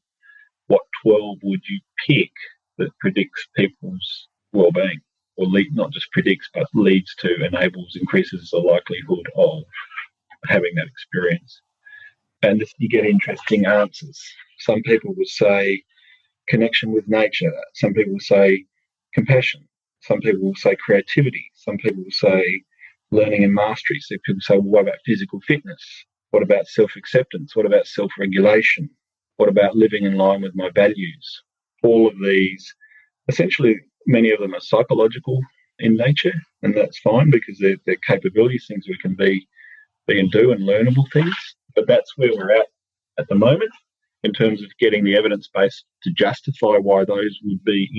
What 12 would you pick that predicts people's well-being, or not just predicts, but leads to, enables, increases the likelihood of having that experience? And you get interesting answers. Some people will say connection with nature. Some people will say compassion. Some people will say creativity. Some people will say learning and mastery. So people say, well, what about physical fitness? What about self-acceptance? What about self-regulation? What about living in line with my values? All of these, essentially, many of them are psychological in nature, and that's fine because they're capabilities, things we can be and do, and learnable things. But that's where we're at the moment in terms of getting the evidence base to justify why those would be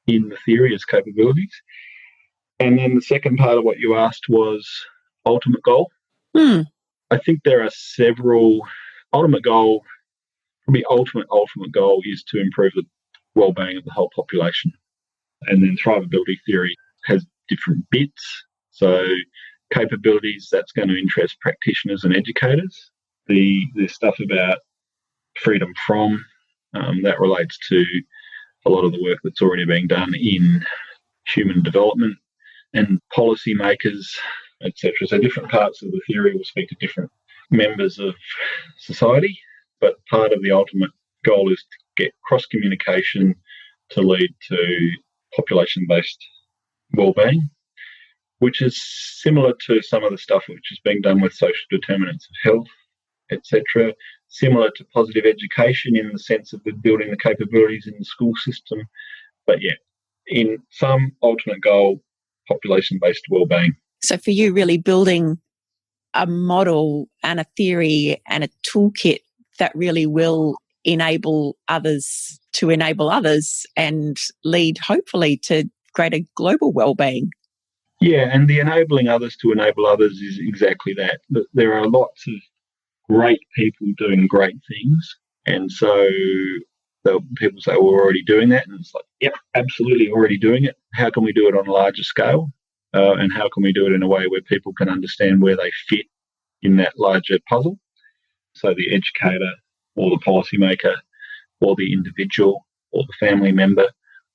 in the theory as capabilities. And then the second part of what you asked was ultimate goal. I think there are several. Ultimate goal, probably ultimate goal is to improve the well-being of the whole population. And then thrivability theory has different bits. So capabilities, that's going to interest practitioners and educators. The stuff about freedom from, that relates to a lot of the work that's already being done in human development and policy makers, etc. So different parts of the theory will speak to different members of society, but part of the ultimate goal is to get cross-communication to lead to population-based wellbeing, which is similar to some of the stuff which is being done with social determinants of health, etc., similar to positive education in the sense of building the capabilities in the school system. But yeah, in some ultimate goal, population-based wellbeing. So for you, really building a model and a theory and a toolkit that really will enable others to enable others and lead, hopefully, to greater global wellbeing. Yeah, and the enabling others to enable others is exactly that. There are lots of great people doing great things, and so people say, we're already doing that, and it's like, yep, absolutely already doing it. How can we do it on a larger scale? And how can we do it in a way where people can understand where they fit in that larger puzzle? So the educator or the policymaker or the individual or the family member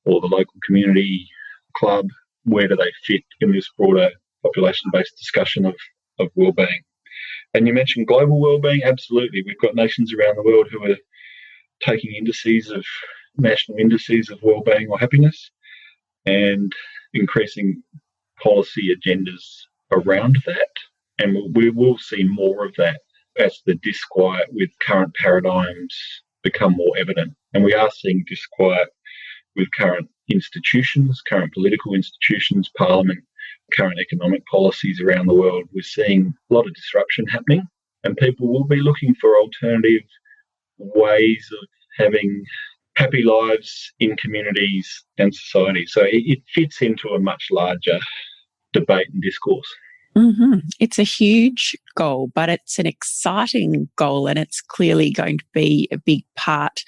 or the local community club, where do they fit in this broader population-based discussion of wellbeing? And you mentioned global wellbeing. Absolutely. We've got nations around the world who are taking national indices of wellbeing or happiness and increasing policy agendas around that. And we will see more of that as the disquiet with current paradigms become more evident. And we are seeing disquiet with current institutions, current political institutions, parliament, current economic policies around the world. We're seeing a lot of disruption happening, and people will be looking for alternative ways of having happy lives in communities and society. So it fits into a much larger debate and discourse. Mm-hmm. It's a huge goal, but it's an exciting goal, and it's clearly going to be a big part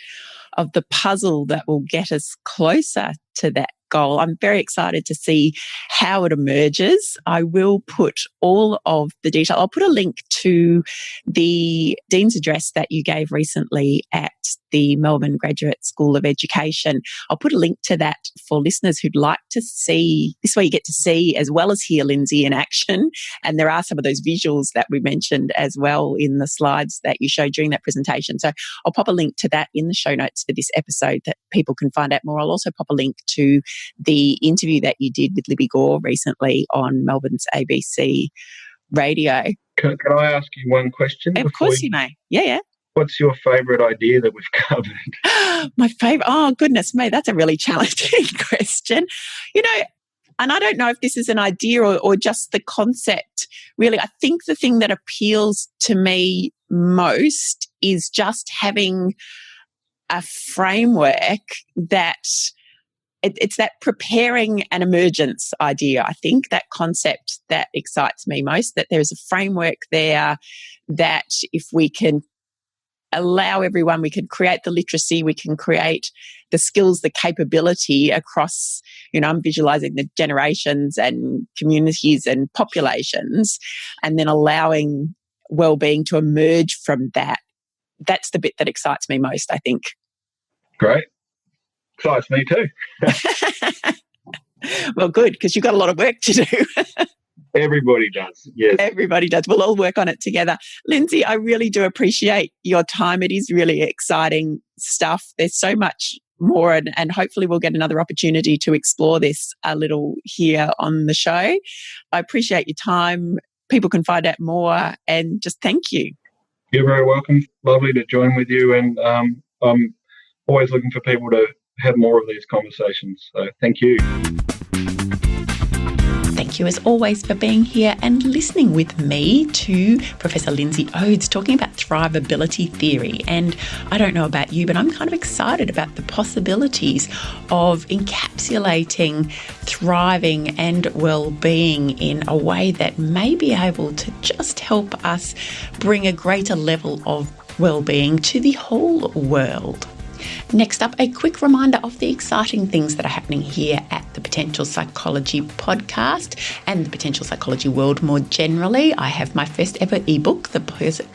of the puzzle that will get us closer to that goal. I'm very excited to see how it emerges. I will put all of the detail. I'll put a link to the Dean's address that you gave recently at the Melbourne Graduate School of Education. I'll put a link to that for listeners who'd like to see. This way you get to see as well as hear Lindsay in action. And there are some of those visuals that we mentioned as well in the slides that you showed during that presentation. So I'll pop a link to that in the show notes for this episode that people can find out more. I'll also pop a link to the interview that you did with Libby Gore recently on Melbourne's ABC radio. Can I ask you one question? Of course you may. Yeah. What's your favourite idea that we've covered? My favourite? Oh, goodness me, that's a really challenging question. And I don't know if this is an idea or just the concept. Really, I think the thing that appeals to me most is just having a framework that it's that preparing an emergence idea. I think that concept that excites me most, that there's a framework there that if we can allow everyone, we can create the literacy, we can create the skills, the capability across, I'm visualizing the generations and communities and populations, and then allowing wellbeing to emerge from that. That's the bit that excites me most, I think. Great. Excites me too. Well, good, because you've got a lot of work to do. Everybody does, yes. Everybody does. We'll all work on it together. Lindsay, I really do appreciate your time. It is really exciting stuff. There's so much more, and hopefully we'll get another opportunity to explore this a little here on the show. I appreciate your time. People can find out more, and just thank you. You're very welcome. Lovely to join with you, and I'm always looking for people to have more of these conversations. So thank you. Thank you as always for being here and listening with me to Professor Lindsay Oades talking about thrivability theory. And I don't know about you, but I'm kind of excited about the possibilities of encapsulating thriving and well-being in a way that may be able to just help us bring a greater level of well-being to the whole world. Next up, a quick reminder of the exciting things that are happening here at the Potential Psychology podcast and the Potential Psychology world more generally. I have my first ever ebook, the Positive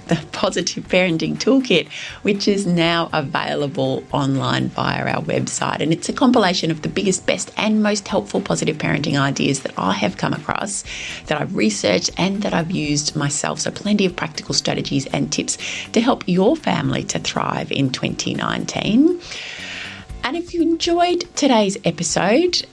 Parenting Toolkit, which is now available online via our website. And it's a compilation of the biggest, best and most helpful positive parenting ideas that I have come across, that I've researched and that I've used myself. So plenty of practical strategies and tips to help your family to thrive in 2019. And if you enjoyed today's episode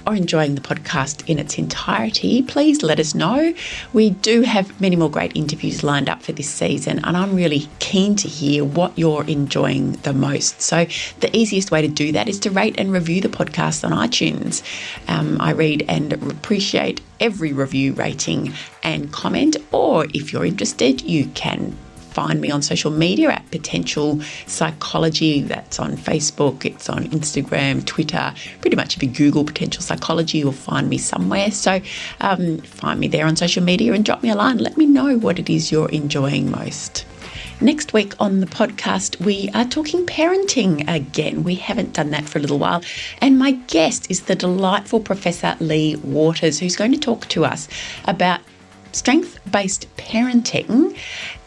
or enjoying the podcast in its entirety, please let us know. We do have many more great interviews lined up for this season, and I'm really keen to hear what you're enjoying the most. So the easiest way to do that is to rate and review the podcast on iTunes. I read and appreciate every review, rating and comment, or if you're interested, you can find me on social media at Potential Psychology. That's on Facebook, it's on Instagram, Twitter. Pretty much if you Google Potential Psychology, you'll find me somewhere. So find me there on social media and drop me a line. Let me know what it is you're enjoying most. Next week on the podcast, we are talking parenting again. We haven't done that for a little while. And my guest is the delightful Professor Lee Waters, who's going to talk to us about strength-based parenting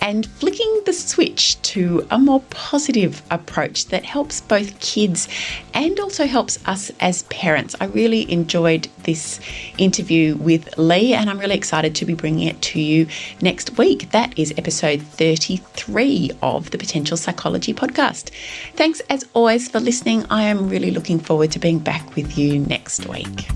and flicking the switch to a more positive approach that helps both kids and also helps us as parents. I really enjoyed this interview with Lee, and I'm really excited to be bringing it to you next week. That is episode 33 of the Potential Psychology podcast. Thanks as always for listening. I am really looking forward to being back with you next week.